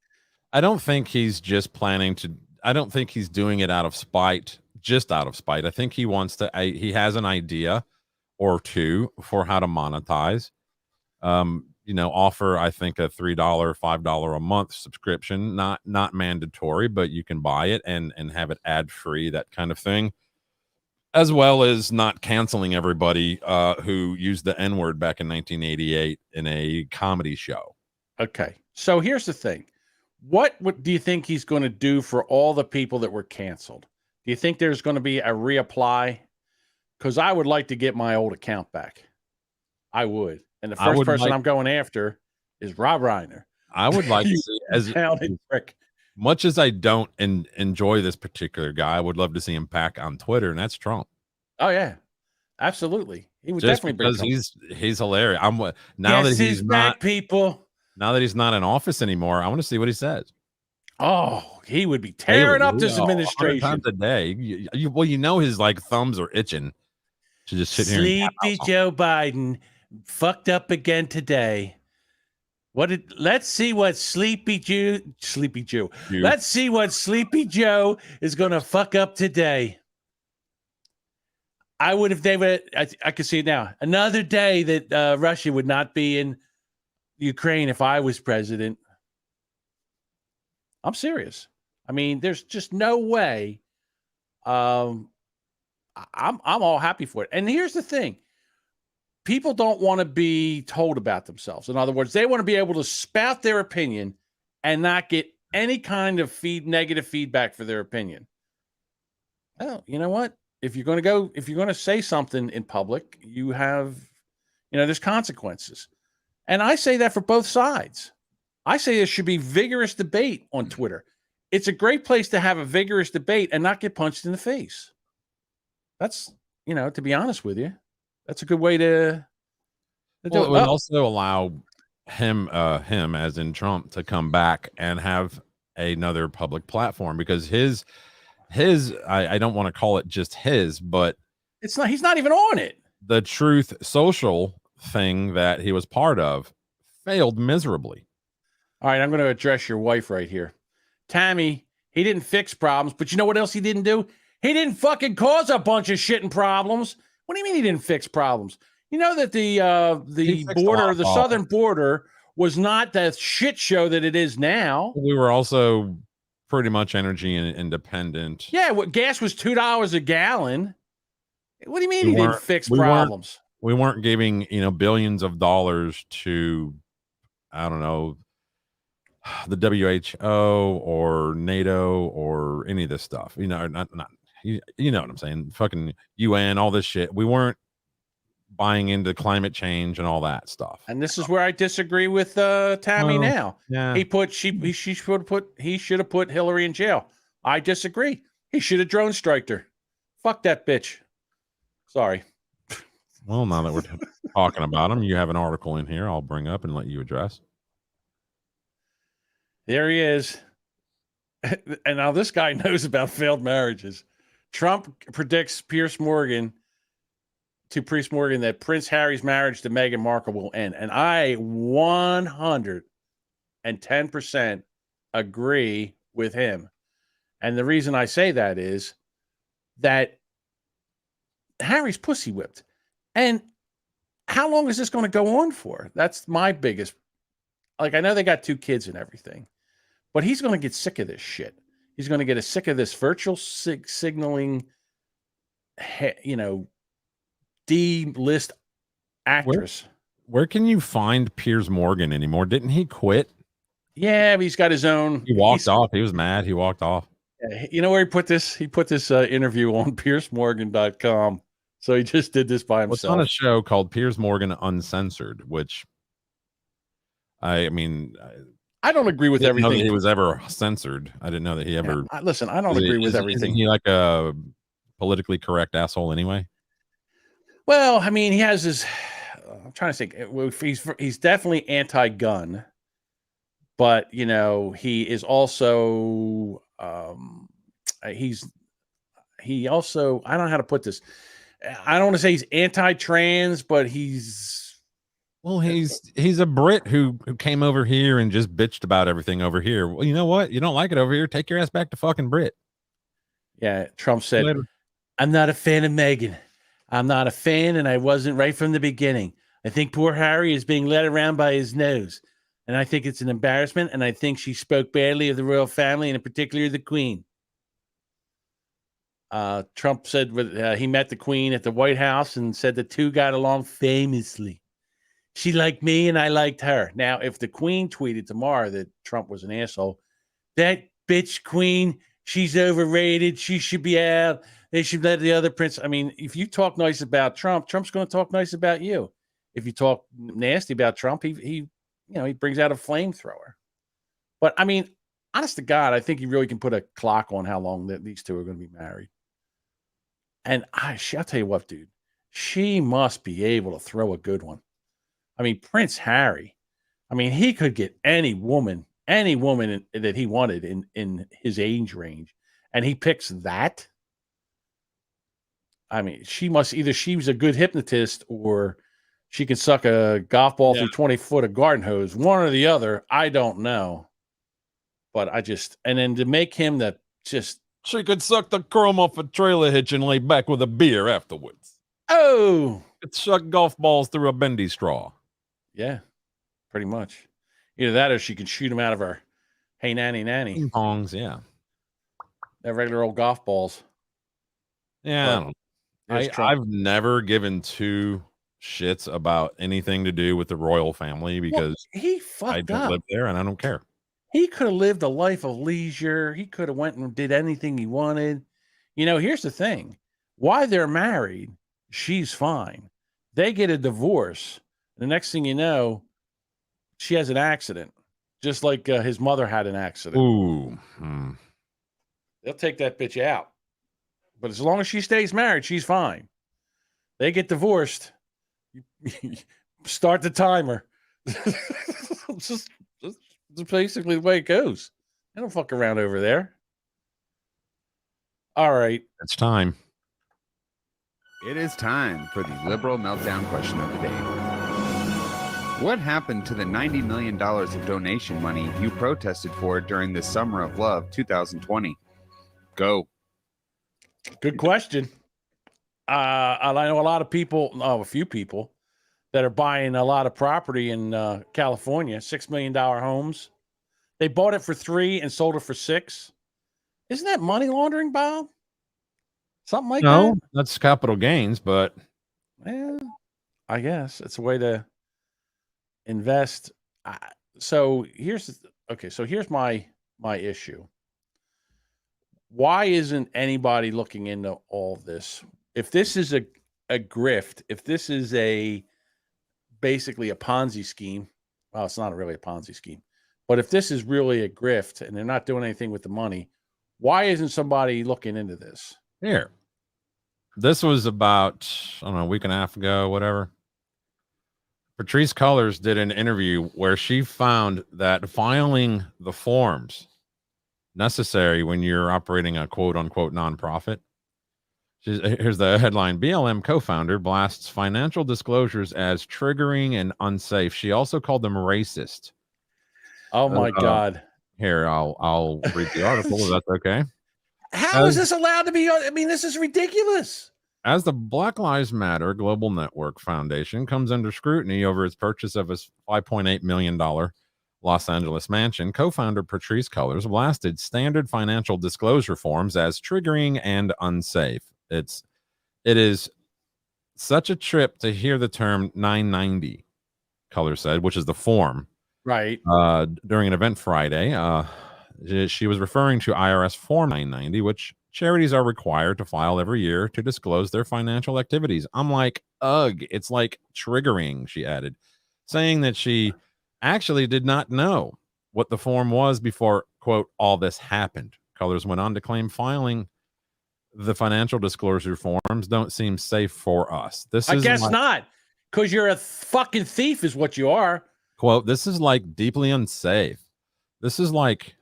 I don't think he's just planning to. I don't think he's doing it out of spite, just out of spite. I think he wants to. He has an idea or two for how to monetize. Offer I think a $3, $5 a month subscription, not mandatory, but you can buy it and have it ad free, that kind of thing, as well as not canceling everybody who used the N-word back in 1988 in a comedy show. Okay, so here's the thing. What do you think he's going to do for all the people that were canceled? Do you think there's going to be a reapply? Because I would like to get my old account back. I would. And the first person I'm going after is Rob Reiner. I would like to see, as much as I don't enjoy this particular guy, I would love to see him back on Twitter, and that's Trump. Oh, yeah. Absolutely. He would definitely bring because he's hilarious. Now that he's not people. Now that he's not in office anymore, I want to see what he says. Oh, he would be tearing up this administration. 100 times a day. His thumbs are itching to just sit here. Sleepy Joe Biden fucked up again today. Let's see what Sleepy Joe. Let's see what Sleepy Joe is going to fuck up today. I could see it now. Another day that Russia would not be in Ukraine if I was president. I'm serious. I mean, there's just no way. I'm all happy for it. And here's the thing. People don't want to be told about themselves. In other words, they want to be able to spout their opinion and not get any kind of negative feedback for their opinion. Well, you know what? If you're going to say something in public, you have, there's consequences. And I say that for both sides. I say there should be vigorous debate on Twitter. It's a great place to have a vigorous debate and not get punched in the face. That's, to be honest with you, that's a good way to do it. It would also allow him, as in Trump, to come back and have another public platform, because his I don't want to call it just his, but he's not even on it. The Truth Social thing that he was part of failed miserably. All right, I'm going to address your wife right here. Tammy, he didn't fix problems, but you know what else he didn't do? He didn't fucking cause a bunch of shit and problems. What do you mean he didn't fix problems? You know that the border, the southern border, was not the shit show that it is now. We were also pretty much energy independent. Yeah, gas was $2 a gallon. What do you mean he didn't fix problems? We weren't giving, billions of dollars to, I don't know, the WHO or NATO or any of this stuff. You know what I'm saying? Fucking UN, all this shit. We weren't buying into climate change and all that stuff. And this is where I disagree with Tammy now. Yeah. He should have put Hillary in jail. I disagree. He should have drone striked her. Fuck that bitch. Sorry. Well, now that we're talking about him, you have an article in here I'll bring up and let you address. There he is. And now this guy knows about failed marriages. Trump predicts Piers Morgan that Prince Harry's marriage to Meghan Markle will end. And I 110% agree with him. And the reason I say that is that Harry's pussy whipped. And how long is this going to go on for? That's my biggest. Like, I know they got 2 kids and everything, but he's going to get sick of this shit. He's going to get sick of this virtual signaling, D-list actress. Where can you find Piers Morgan anymore? Didn't he quit? Yeah, but he's got his own. He walked off. He was mad. He walked off. You know where he put this? He put this interview on piercemorgan.com. So he just did this by himself. It's on a show called Piers Morgan Uncensored, which I mean, I don't agree with everything. Know that he was ever censored. I didn't know that he ever. Yeah, listen, I don't agree with everything. Isn't he like a politically correct asshole anyway? Well, I mean, he has his. I'm trying to think. He's definitely anti-gun, but he is also. He also. I don't know how to put this. I don't want to say he's anti-trans, but he's. Well, he's a Brit who came over here and just bitched about everything over here. Well, you know what? You don't like it over here. Take your ass back to fucking Brit. Yeah, Trump said, "I'm not a fan of Meghan. I'm not a fan, and I wasn't right from the beginning. I think poor Harry is being led around by his nose, and I think it's an embarrassment, and I think she spoke badly of the royal family, and in particular the Queen." Trump said he met the Queen at the White House and said the two got along famously. She liked me, and I liked her. Now, if the Queen tweeted tomorrow that Trump was an asshole, that bitch Queen, she's overrated. She should be out. They should let the other prince. I mean, if you talk nice about Trump, Trump's going to talk nice about you. If you talk nasty about Trump, he brings out a flamethrower. But I mean, honest to God, I think you really can put a clock on how long that these two are going to be married. And I'll tell you what, dude, she must be able to throw a good one. I mean, Prince Harry, I mean, he could get any woman that he wanted in his age range, and he picks that. I mean, she was a good hypnotist, or she can suck a golf ball through 20 foot of garden hose. One or the other, I don't know. But and then to make him she could suck the chrome off a trailer hitch and lay back with a beer afterwards. Oh, could suck golf balls through a bendy straw. Yeah, pretty much. Either that or she can shoot them out of her hey nanny. Ping pongs, yeah. They're regular old golf balls. Yeah, I've never given 2 shits about anything to do with the royal family because he fucked I don't up. live there and I don't care. He could have lived a life of leisure. He could have went and did anything he wanted. Here's the thing. While they're married, she's fine. They get a divorce. The next thing you know, she has an accident, just like his mother had an accident. Ooh. They'll take that bitch out. But as long as she stays married, she's fine. They get divorced. Start the timer. just basically the way it goes. They don't fuck around over there. All right. It's time. It is time for the liberal meltdown question of the day. What happened to the $90 million of donation money you protested for during the Summer of Love 2020? Go. Good question. I know a few people that are buying a lot of property in California, $6 million homes. They bought it for 3 and sold it for 6. Isn't that money laundering, Bob? Something like that? No, that's capital gains, but I guess it's a way to invest. So here's my issue. Why isn't anybody looking into all this? If this is a grift, if this is basically a Ponzi scheme, well, it's not really a Ponzi scheme, but if this is really a grift and they're not doing anything with the money, why isn't somebody looking into this? Here. This was about, I don't know, a week and a half ago, whatever. Patrisse Cullors did an interview where she found that filing the forms necessary when you're operating a quote unquote nonprofit. Here's the headline. BLM co-founder blasts financial disclosures as triggering and unsafe. She also called them racist. Oh my God. Here, I'll read the article if that's okay. How is this allowed to be? I mean, this is ridiculous. As the Black Lives Matter Global Network Foundation comes under scrutiny over its purchase of a $5.8 million Los Angeles mansion, co-founder Patrisse Cullors blasted standard financial disclosure forms as triggering and unsafe. It is such a trip to hear the term 990, Cullors said, which is the form. Right. During an event Friday, she was referring to IRS Form 990, which charities are required to file every year to disclose their financial activities. I'm like, ugh, it's like triggering, she added, saying that she actually did not know what the form was before, quote, all this happened. Cullors went on to claim filing the financial disclosure forms don't seem safe for us. I guess not, because you're a fucking thief is what you are. Quote, this is like deeply unsafe. This is like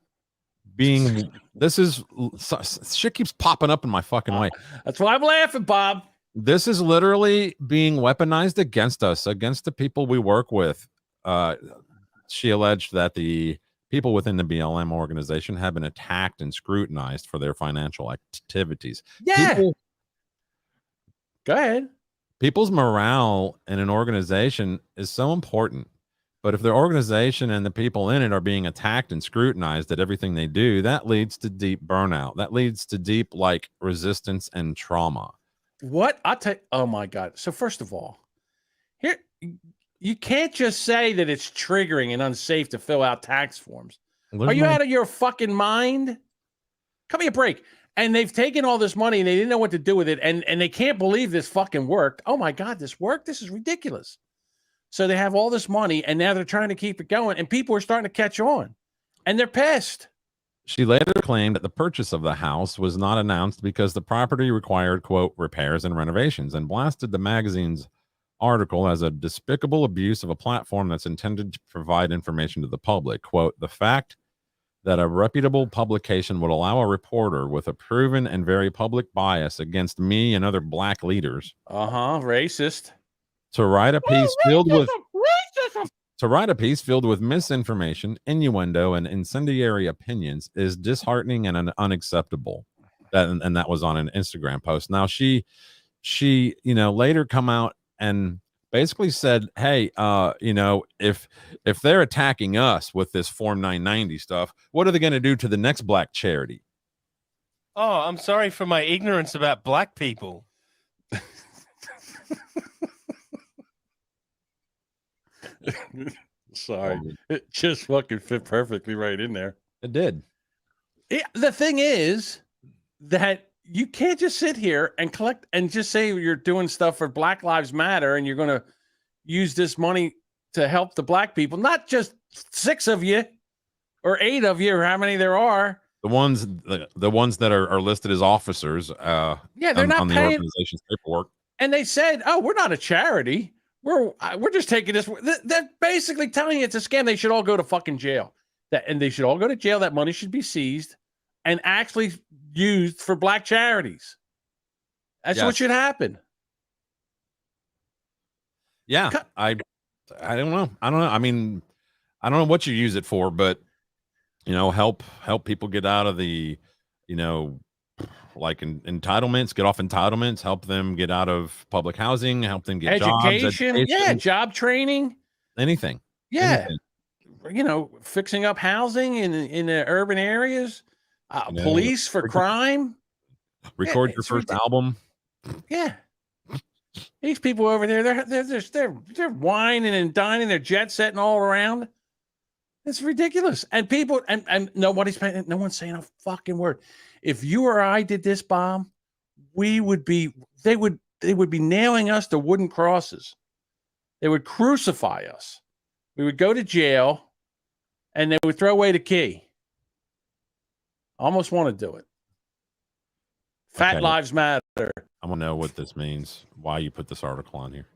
being, shit keeps popping up in my fucking way. That's why I'm laughing, Bob. This is literally being weaponized against us, against the people we work with. She alleged that the people within the BLM organization have been attacked and scrutinized for their financial activities. Yeah. Go ahead. People's morale in an organization is so important. But if the organization and the people in it are being attacked and scrutinized at everything they do, that leads to deep burnout. That leads to deep, like, resistance and trauma. What? I'll tell you. Oh, my God. So first of all, here, you can't just say that it's triggering and unsafe to fill out tax forms. Are you out of your fucking mind? Cut me a break. And they've taken all this money and they didn't know what to do with it. And they can't believe this fucking worked. Oh, my God, this worked? This is ridiculous. So they have all this money and now they're trying to keep it going. And people are starting to catch on. And they're pissed. She later claimed that the purchase of the house was not announced because the property required, quote, repairs and renovations, and blasted the magazine's article as a despicable abuse of a platform that's intended to provide information to the public. Quote, the fact that a reputable publication would allow a reporter with a proven and very public bias against me and other black leaders racist to write a piece filled with misinformation, innuendo, and incendiary opinions is disheartening and unacceptable. That was on an Instagram post. Now she later come out and basically said, hey, if they're attacking us with this Form 990 stuff, what are they going to do to the next black charity? Oh, I'm sorry for my ignorance about black people. Sorry. It just fucking fit perfectly right in there. It did. The thing is that you can't just sit here and collect and just say you're doing stuff for Black Lives Matter and you're going to use this money to help the black people, not just 6 of you or 8 of you or how many there are. The ones that are listed as officers. They're not on the paying organization's paperwork. And they said, oh, we're not a charity. We're just taking this. They're basically telling you it's a scam. They should all go to fucking jail. And they should all go to jail. That money should be seized and actually used for black charities. That's what should happen. Yeah, I don't know. I mean, I don't know what you use it for, but help people get out of the, like entitlements, get off entitlements, help them get out of public housing, help them get education. Yeah, job training, anything. Yeah, anything. Fixing up housing in the urban areas. Police for crime. Record your first album. Yeah. These people over there, they're whining and dining, they're jet setting all around. It's ridiculous. And people and no one's saying a fucking word. If you or I did this, Bob, they would be nailing us to wooden crosses. They would crucify us. We would go to jail and they would throw away the key. I almost want to do it. Fat Lives Matter. I want to know what this means, why you put this article on here.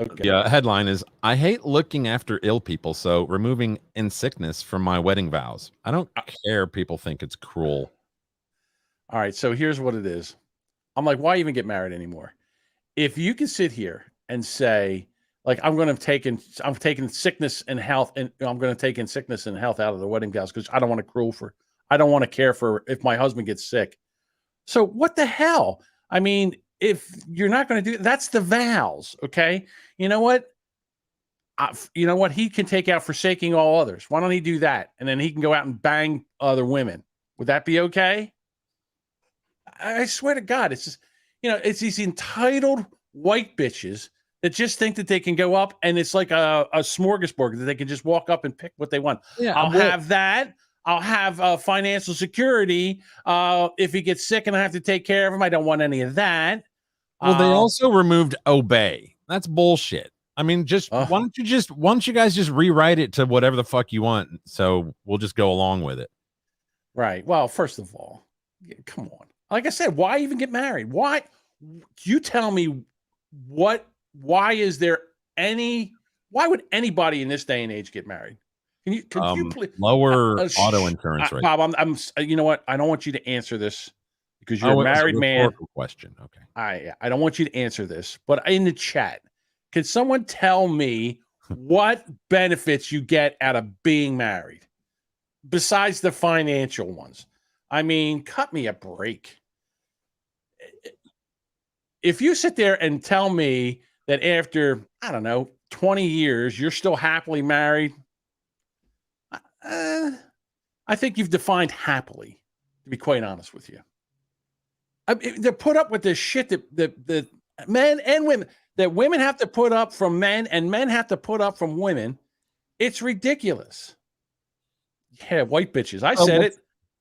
Okay. Yeah, headline is, I hate looking after ill people, so removing in sickness from my wedding vows. I don't care people think it's cruel. All right, so here's what it is. I'm like, why even get married anymore? If you can sit here and say, like, I'm taking sickness and health, and I'm going to take in sickness and health out of the wedding vows because I don't want to care for if my husband gets sick. So what the hell? I mean, if you're not going to do that's the vows, okay? You know what? He can take out forsaking all others. Why don't he do that? And then he can go out and bang other women. Would that be okay? I swear to God, it's just, it's these entitled white bitches that just think that they can go up and it's like a smorgasbord that they can just walk up and pick what they want. Yeah, I'll have that. I'll have financial security. If he gets sick and I have to take care of him, I don't want any of that. Well, they also removed obey. That's bullshit. I mean, why don't you guys just rewrite it to whatever the fuck you want? So we'll just go along with it. Right. Well, first of all, come on. Like I said, why even get married? Why? You tell me why would anybody in this day and age get married? Can you please lower auto insurance rate? Bob, I'm you know what? I don't want you to answer this because you're a married man. Question. Okay. I don't want you to answer this, but in the chat, can someone tell me what benefits you get out of being married besides the financial ones? I mean, cut me a break. If you sit there and tell me that after, I don't know, 20 years, you're still happily married, I think you've defined happily, to be quite honest with you. They put up with this shit that men and women, that women have to put up from men and men have to put up from women. It's ridiculous. Yeah, white bitches. I said it.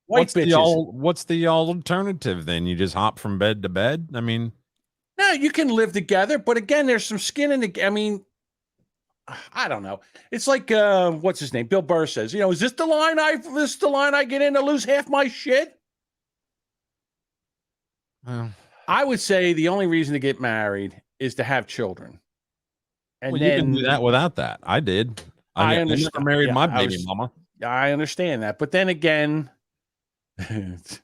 White bitches. What's the alternative then? You just hop from bed to bed? I mean, no, you can live together, but again, there's some skin in the. I mean, I don't know. It's like what's his name? Bill Burr says, is this the line I get in to lose half my shit? I would say the only reason to get married is to have children. And you can do that without that. I did. I understand. I never married my baby mama. I understand that, but then again, Duchess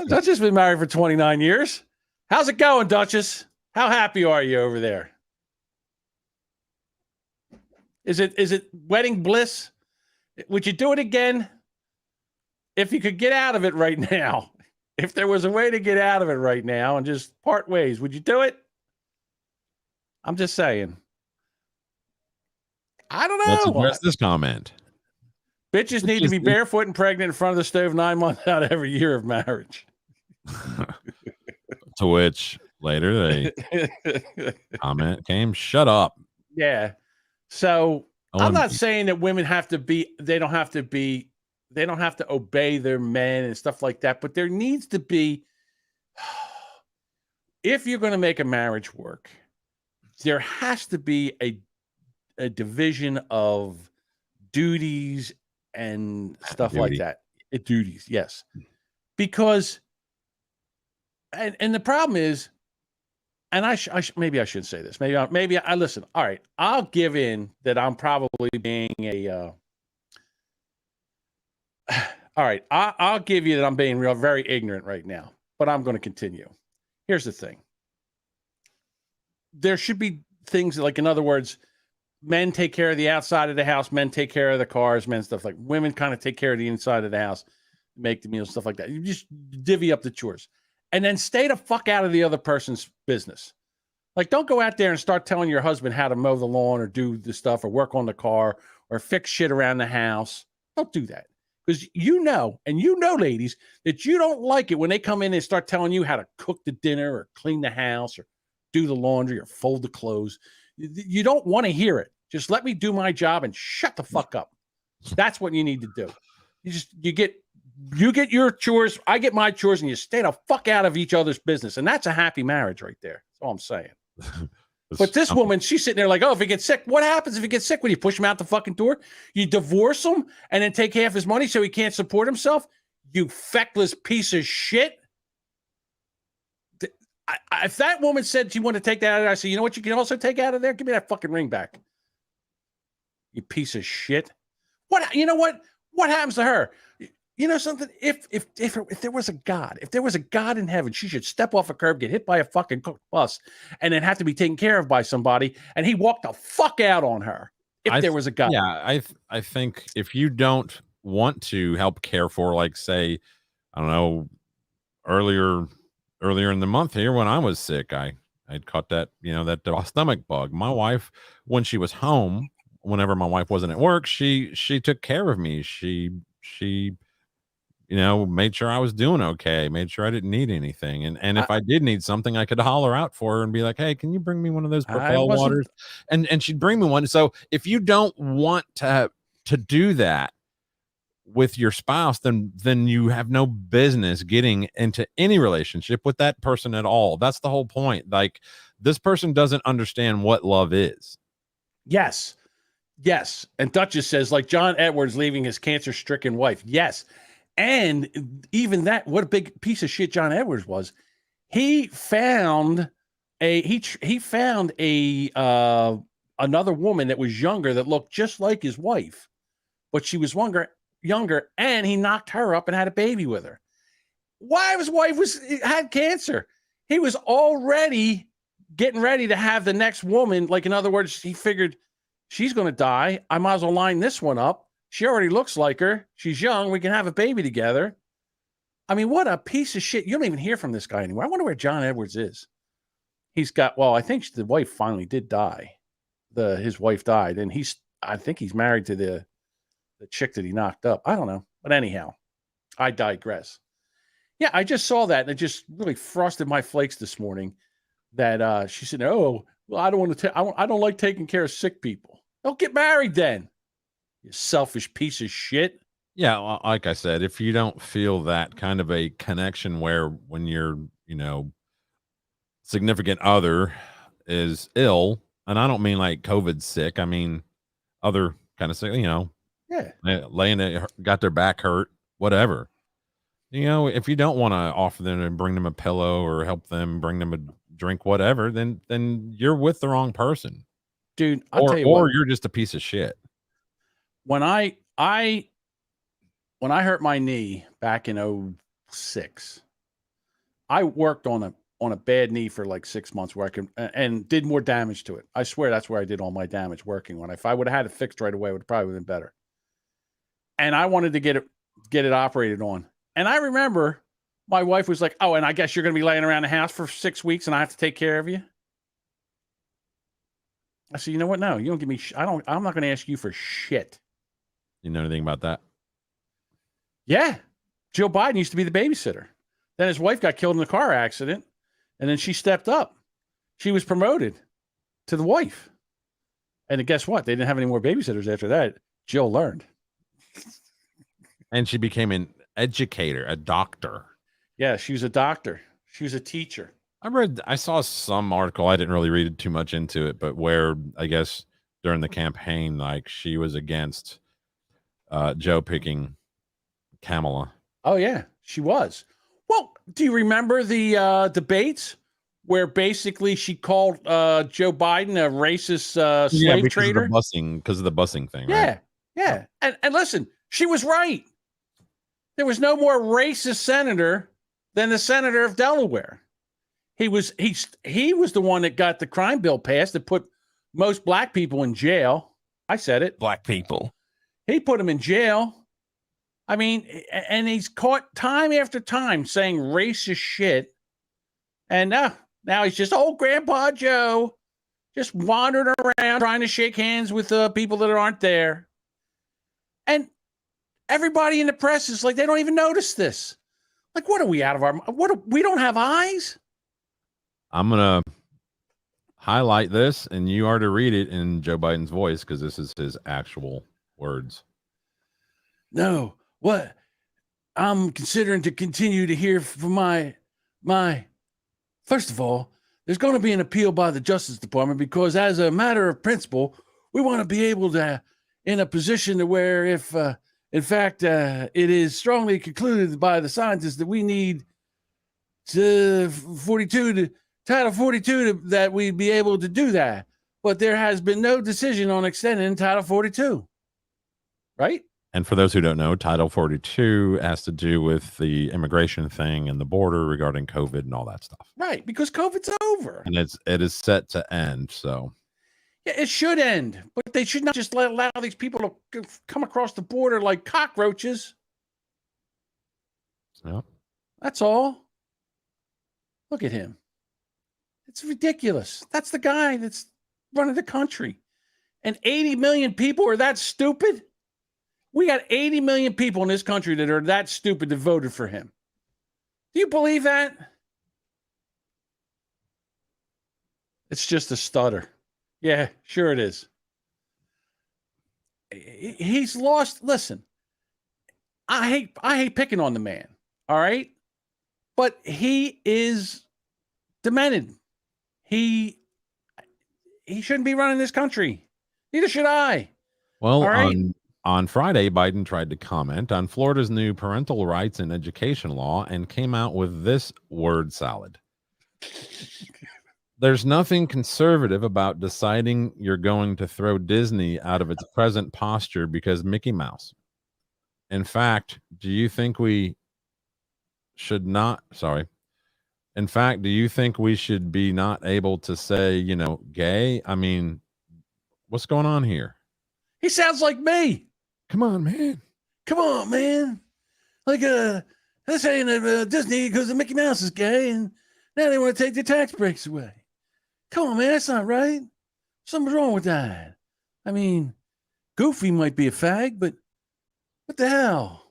has been married for 29 years. How's it going, Duchess? How happy are you over there? Is it wedding bliss? Would you do it again? If you could get out of it right now, if there was a way to get out of it right now and just part ways, would you do it? I'm just saying. I don't know. Let's address this comment. Bitches need to be barefoot and pregnant in front of the stove 9 months out of every year of marriage. To which later they comment came, shut up. Yeah. So I'm not saying that women they don't have to obey their men and stuff like that, but there needs to be, if you're going to make a marriage work, there has to be a division of duties and stuff like that. Duties, yes. Because, and the problem is, and maybe I should say this. Maybe I listen. All right, I'll give in that I'm probably being a. All right, I'll give you that I'm being very ignorant right now, but I'm going to continue. Here's the thing. There should be things like, in other words, men take care of the outside of the house, men take care of the cars, men stuff like women kind of take care of the inside of the house, make the meals, stuff like that. You just divvy up the chores. And then stay the fuck out of the other person's business. Like, don't go out there and start telling your husband how to mow the lawn or do the stuff or work on the car or fix shit around the house. Don't do that. Because ladies, that you don't like it when they come in and start telling you how to cook the dinner or clean the house or do the laundry or fold the clothes. You don't want to hear it. Just let me do my job and shut the fuck up. That's what you need to do. You get your chores, I get my chores, and you stay the fuck out of each other's business. And that's a happy marriage right there. That's all I'm saying. But this woman, she's sitting there like, oh, if he gets sick, what happens if he gets sick? When you push him out the fucking door? You divorce him and then take half his money so he can't support himself? You feckless piece of shit. If that woman said she wanted to take that out of there, I say, you know what you can also take out of there? Give me that fucking ring back. You piece of shit. You know what? What happens to her? You know something? If there was a God in heaven, she should step off a curb, get hit by a fucking bus, and then have to be taken care of by somebody, and he walked the fuck out on her. If there was a God. Yeah, I think if you don't want to help care for, like, say, I don't know, earlier in the month here when I was sick, I'd caught that, that stomach bug. My wife, when she was home, whenever my wife wasn't at work, she took care of me. She made sure I was doing okay, made sure I didn't need anything. And if I did need something, I could holler out for her and be like, hey, can you bring me one of those Propel waters? And she'd bring me one. So if you don't want to do that with your spouse, then you have no business getting into any relationship with that person at all. That's the whole point. Like, this person doesn't understand what love is. Yes. And Duchess says, like John Edwards leaving his cancer-stricken wife. Yes. And even that, what a big piece of shit John Edwards was. He found another woman that was younger that looked just like his wife, but she was younger, and he knocked her up and had a baby with her. Why his wife had cancer? He was already getting ready to have the next woman. Like, in other words, he figured she's going to die. I might as well line this one up. She already looks like her. She's young. We can have a baby together. I mean, what a piece of shit. You don't even hear from this guy anymore. I wonder where John Edwards is. He's got, I think the wife finally did die. His wife died, and I think he's married to the chick that he knocked up. I don't know. But anyhow, I digress. Yeah, I just saw that, and it just really frosted my flakes this morning that she said, oh, well, I don't want to I don't like taking care of sick people. Don't get married then. You selfish piece of shit. Yeah, well, like I said, if you don't feel that kind of a connection where when your, significant other is ill, and I don't mean like COVID sick, I mean other kind of sick, yeah, laying it, got their back hurt, whatever. If you don't want to offer them and bring them a pillow or help them bring them a drink, whatever, then you're with the wrong person, dude. I'll tell you what, or you're just a piece of shit. When I hurt my knee back in 2006, I worked on a bad knee for like 6 months where and did more damage to it. I swear that's where I did all my damage working on it. If I would have had it fixed right away, it would probably been better. And I wanted to get it operated on. And I remember my wife was like, oh, and I guess you're going to be laying around the house for 6 weeks and I have to take care of you. I said, you know what? No, you don't give me, I'm not going to ask you for shit. You know anything about that? Yeah. Joe Biden used to be the babysitter. Then his wife got killed in a car accident. And then she stepped up. She was promoted to the wife. And guess what? They didn't have any more babysitters after that. Jill learned. And she became an educator, a doctor. Yeah, she was a doctor. She was a teacher. I saw some article. I didn't really read too much into it, but where I guess during the campaign, like she was against Joe picking Kamala. Oh, yeah, she was. Well, do you remember the debates where basically she called Joe Biden a racist slave trader? Because of the busing thing, yeah, right? Yeah. And listen, she was right. There was no more racist senator than the senator of Delaware. He was the one that got the crime bill passed that put most black people in jail. I said it. Black people. He put them in jail. I mean, and he's caught time after time saying racist shit. And now he's just old Grandpa Joe, just wandering around trying to shake hands with people that aren't there. And everybody in the press is like, they don't even notice this. Like, what are we out of our, we don't have eyes? I'm going to highlight this and you are to read it in Joe Biden's voice because this is his actual words. No. What? I'm considering to continue to hear from my. First of all, there's going to be an appeal by the Justice Department because, as a matter of principle, we want to be able to, in a position to where, if in fact it is strongly concluded by the scientists that we need Title 42 that we be able to do that, but there has been no decision on extending Title 42, right? And for those who don't know, Title 42 has to do with the immigration thing and the border regarding COVID and all that stuff. Right, because COVID's over. And it is set to end, so. Yeah, it should end, but they should not just allow these people to come across the border like cockroaches. Yeah. That's all. Look at him. It's ridiculous. That's the guy that's running the country. And 80 million people are that stupid? We got 80 million people in this country that are that stupid that voted for him. Do you believe that? It's just a stutter. Yeah, sure it is. He's lost. Listen, I hate picking on the man. All right. But he is demented. He shouldn't be running this country. Neither should I. Well, all right? on Friday, Biden tried to comment on Florida's new parental rights and education law and came out with this word salad. There's nothing conservative about deciding you're going to throw Disney out of its present posture because Mickey Mouse. In fact, do you think we should not? Sorry. In fact, do you think we should be not able to say, gay? I mean, what's going on here? He sounds like me. Come on, man. Come on, man. Like, they're saying that Disney because Mickey Mouse is gay and now they want to take the tax breaks away. Come on, man. That's not right. Something's wrong with that. I mean, Goofy might be a fag, but what the hell?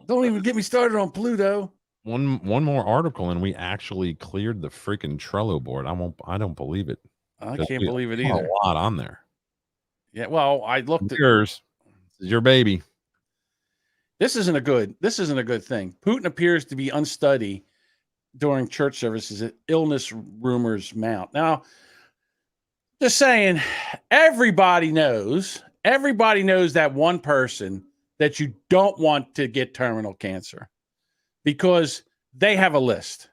Don't even get me started on Pluto. One more article, and we actually cleared the freaking Trello board. I don't believe it. I can't believe it either. A lot on there. Yeah, well, I looked at yours. This is your baby. This isn't a good thing. Putin appears to be unsteady during church services as illness rumors mount. Now, just saying, everybody knows that one person that you don't want to get terminal cancer because they have a list.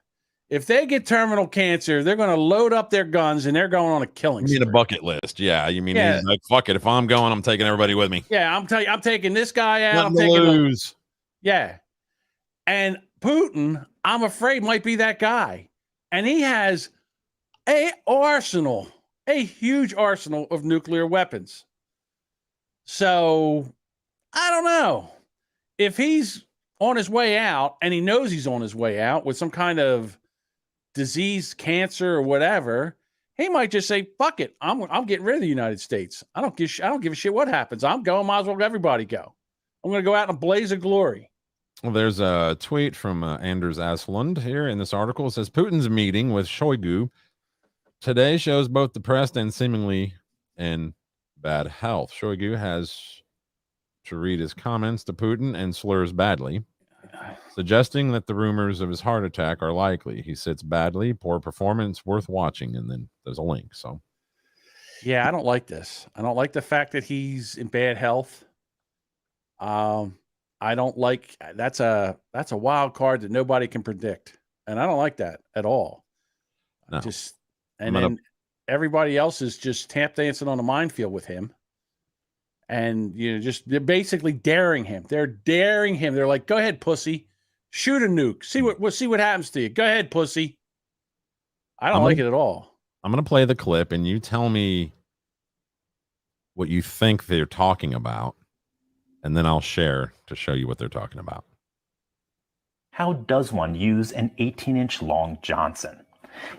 If they get terminal cancer, they're going to load up their guns and they're going on a killing You mean spree. a bucket list? Yeah, you mean he's like, fuck it. If I'm going, I'm taking everybody with me. Yeah, I'm taking this guy out. Nothing to lose. Yeah, and Putin, I'm afraid, might be that guy, and he has a huge arsenal of nuclear weapons. So I don't know if he's on his way out, and he knows he's on his way out with some kind of disease, cancer, or whatever. He might just say, "Fuck it, I'm getting rid of the United States. I don't give a shit what happens. I'm going. Might as well everybody go. I'm going to go out in a blaze of glory." Well, there's a tweet from Anders Aslund here in this article. It says Putin's meeting with Shoigu today shows both depressed and seemingly in bad health. Shoigu has to read his comments to Putin and slurs badly, suggesting that the rumors of his heart attack are likely. He sits badly, poor performance, worth watching, and then there's a link. So, yeah, I don't like this. I don't like the fact that he's in bad health. I don't like that's a wild card that nobody can predict, and I don't like that at all. No. Then everybody else is just tap dancing on a minefield with him, and they're basically daring him. They're daring him. They're like, "Go ahead, pussy, shoot a nuke. See what happens to you. Go ahead, pussy." I don't like it at all. I'm going to play the clip, and you tell me what you think they're talking about. And then I'll share to show you what they're talking about. How does one use an 18-inch long Johnson?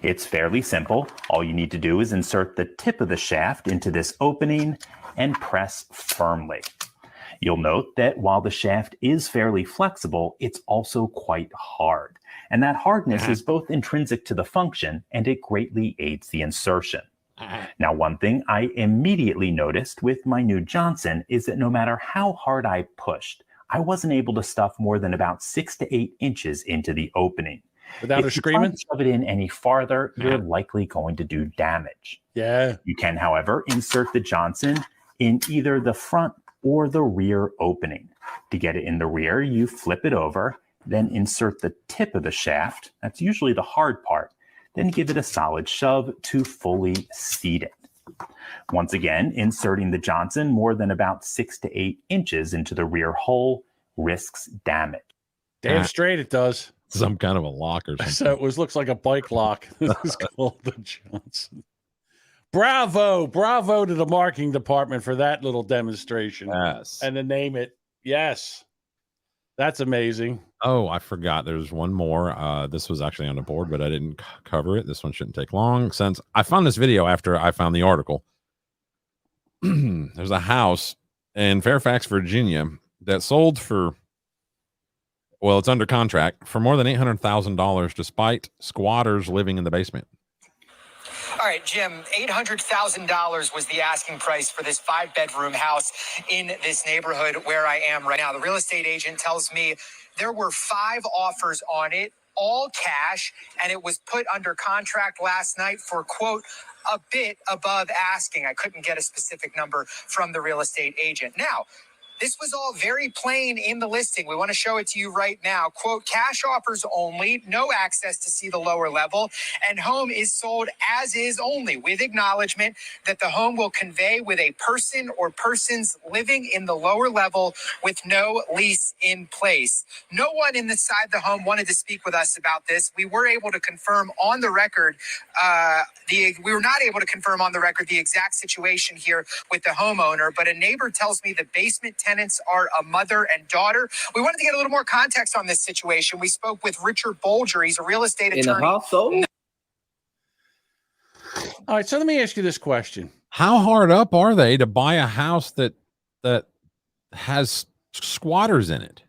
It's fairly simple. All you need to do is insert the tip of the shaft into this opening and press firmly. You'll note that while the shaft is fairly flexible, it's also quite hard. And that hardness is both intrinsic to the function and it greatly aids the insertion. Now, one thing I immediately noticed with my new Johnson is that no matter how hard I pushed, I wasn't able to stuff more than about 6 to 8 inches into the opening. Without her screaming? If you try to shove it in any farther, you're likely going to do damage. Yeah. You can, however, insert the Johnson in either the front or the rear opening. To get it in the rear, you flip it over, then insert the tip of the shaft. That's usually the hard part. Then give it a solid shove to fully seat it. Once again, inserting the Johnson more than about 6 to 8 inches into the rear hole risks damage. Damn straight it does. Some kind of a lock or something. So it looks like a bike lock. This is called the Johnson. Bravo to the marketing department for that little demonstration. Yes. And to name it. Yes. That's amazing. Oh, I forgot. There's one more. This was actually on the board, but I didn't cover it. This one shouldn't take long since I found this video after I found the article. There's a house in Fairfax, Virginia that sold for, well, it's under contract for more than $800,000 despite squatters living in the basement. All right, Jim, $800,000 was the asking price for this 5-bedroom house in this neighborhood where I am right now. The real estate agent tells me there were 5 offers on it, all cash, and it was put under contract last night for, quote, a bit above asking. I couldn't get a specific number from the real estate agent. Now, this was all very plain in the listing. We want to show it to you right now. Quote, cash offers only, no access to see the lower level, and home is sold as is only, with acknowledgement that the home will convey with a person or persons living in the lower level with no lease in place. No one inside the home wanted to speak with us about this. We were able to confirm on the record, we were not able to confirm on the record the exact situation here with the homeowner, but a neighbor tells me the basement tenants are a mother and daughter. We wanted to get a little more context on this situation. We spoke with Richard Bolger. He's a real estate attorney. In the household? All right, so let me ask you this question. How hard up are they to buy a house that has squatters in it?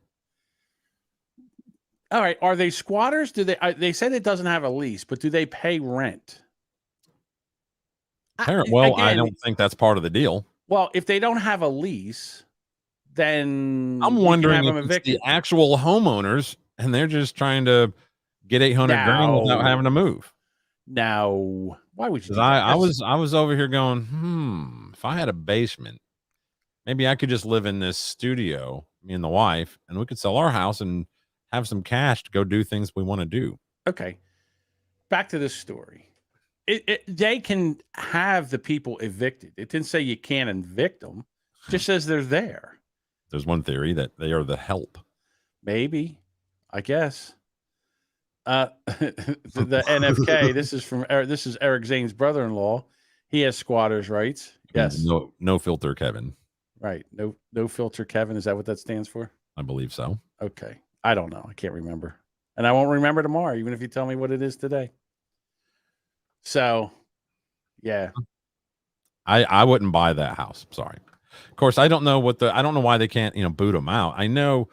All right, are they squatters? Do they said it doesn't have a lease, but do they pay rent? Well, I don't think that's part of the deal. Well, if they don't have a lease, then I'm wondering if it's the actual homeowners and they're just trying to get 800 grand without having to move. Now, why would you? Because I was over here going, if I had a basement, maybe I could just live in this studio, me and the wife, and we could sell our house and have some cash to go do things we want to do. Okay, back to this story. They can have the people evicted. It didn't say you can't evict them. It just says they're there. There's one theory that they are the help. Maybe, I guess. The NFK. This is Eric Zane's brother-in-law. He has squatters' rights. Yes. No filter, Kevin. Right. No filter, Kevin. Is that what that stands for? I believe so. Okay. I don't know. I can't remember, and I won't remember tomorrow, even if you tell me what it is today. So, yeah. I wouldn't buy that house. Sorry. Of course, I don't know why they can't, boot them out. I know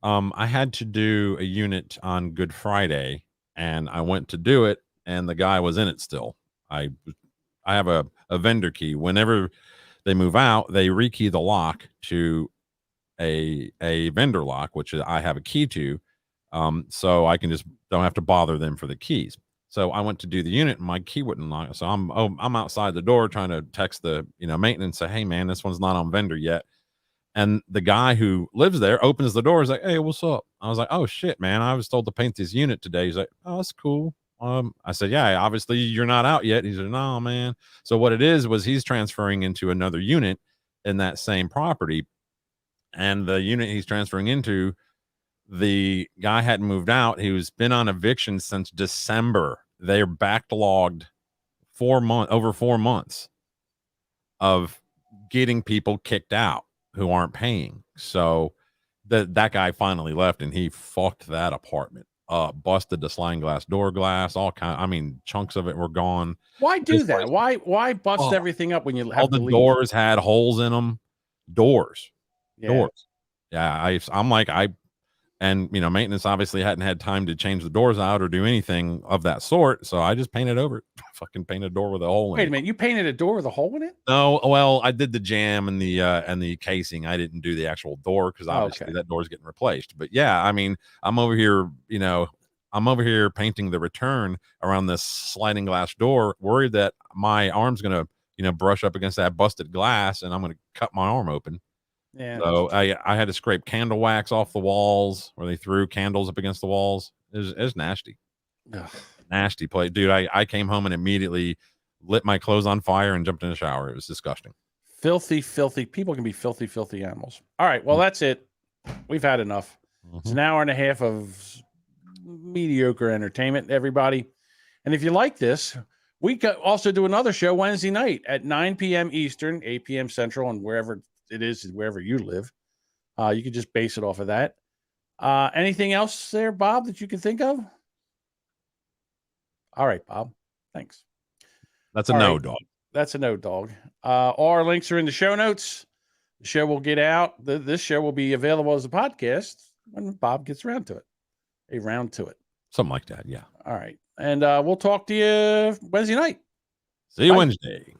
I had to do a unit on Good Friday and I went to do it and the guy was in it still. I have a vendor key. Whenever they move out, they rekey the lock to a vendor lock, which I have a key to. So I can just don't have to bother them for the keys. So I went to do the unit and my key wouldn't lock. So I'm outside the door trying to text the, maintenance, say, hey man, this one's not on vendor yet. And the guy who lives there opens the door. He's like, hey, what's up? I was like, oh shit, man. I was told to paint this unit today. He's like, oh, that's cool. I said, yeah, obviously you're not out yet. He said, no, man. So what it is was he's transferring into another unit in that same property. And the unit he's transferring into, the guy hadn't moved out. He was been on eviction since December. They're backlogged over 4 months of getting people kicked out who aren't paying. So that guy finally left and he fucked that apartment up, busted the sliding glass door glass, chunks of it were gone. Why do that? Why bust everything up when you have all the doors had holes in them? Doors. Yeah, I'm like, maintenance obviously hadn't had time to change the doors out or do anything of that sort. So I just painted over it. Fucking painted a door with a hole in it. Wait a minute, you painted a door with a hole in it? No, well, I did the jamb and the casing. I didn't do the actual door because obviously that door's getting replaced. But yeah, I'm over here, painting the return around this sliding glass door, worried that my arm's gonna, brush up against that busted glass and I'm gonna cut my arm open. Yeah. So I had to scrape candle wax off the walls where they threw candles up against the walls. It was nasty. Ugh. Nasty place. Dude, I came home and immediately lit my clothes on fire and jumped in the shower. It was disgusting. Filthy. People can be filthy animals. All right. Well, that's it. We've had enough. It's an hour and a half of mediocre entertainment, everybody. And if you like this, we could also do another show Wednesday night at 9 p.m. Eastern, 8 p.m. Central, and wherever it is, wherever you live. You can just base it off of that. Anything else there, Bob, that you can think of? All right, Bob. Thanks. That's a no, dog. That's a no, dog. All our links are in the show notes. The show will get out. This show will be available as a podcast when Bob gets around to it. Something like that. Yeah. All right. And we'll talk to you Wednesday night. See you Wednesday.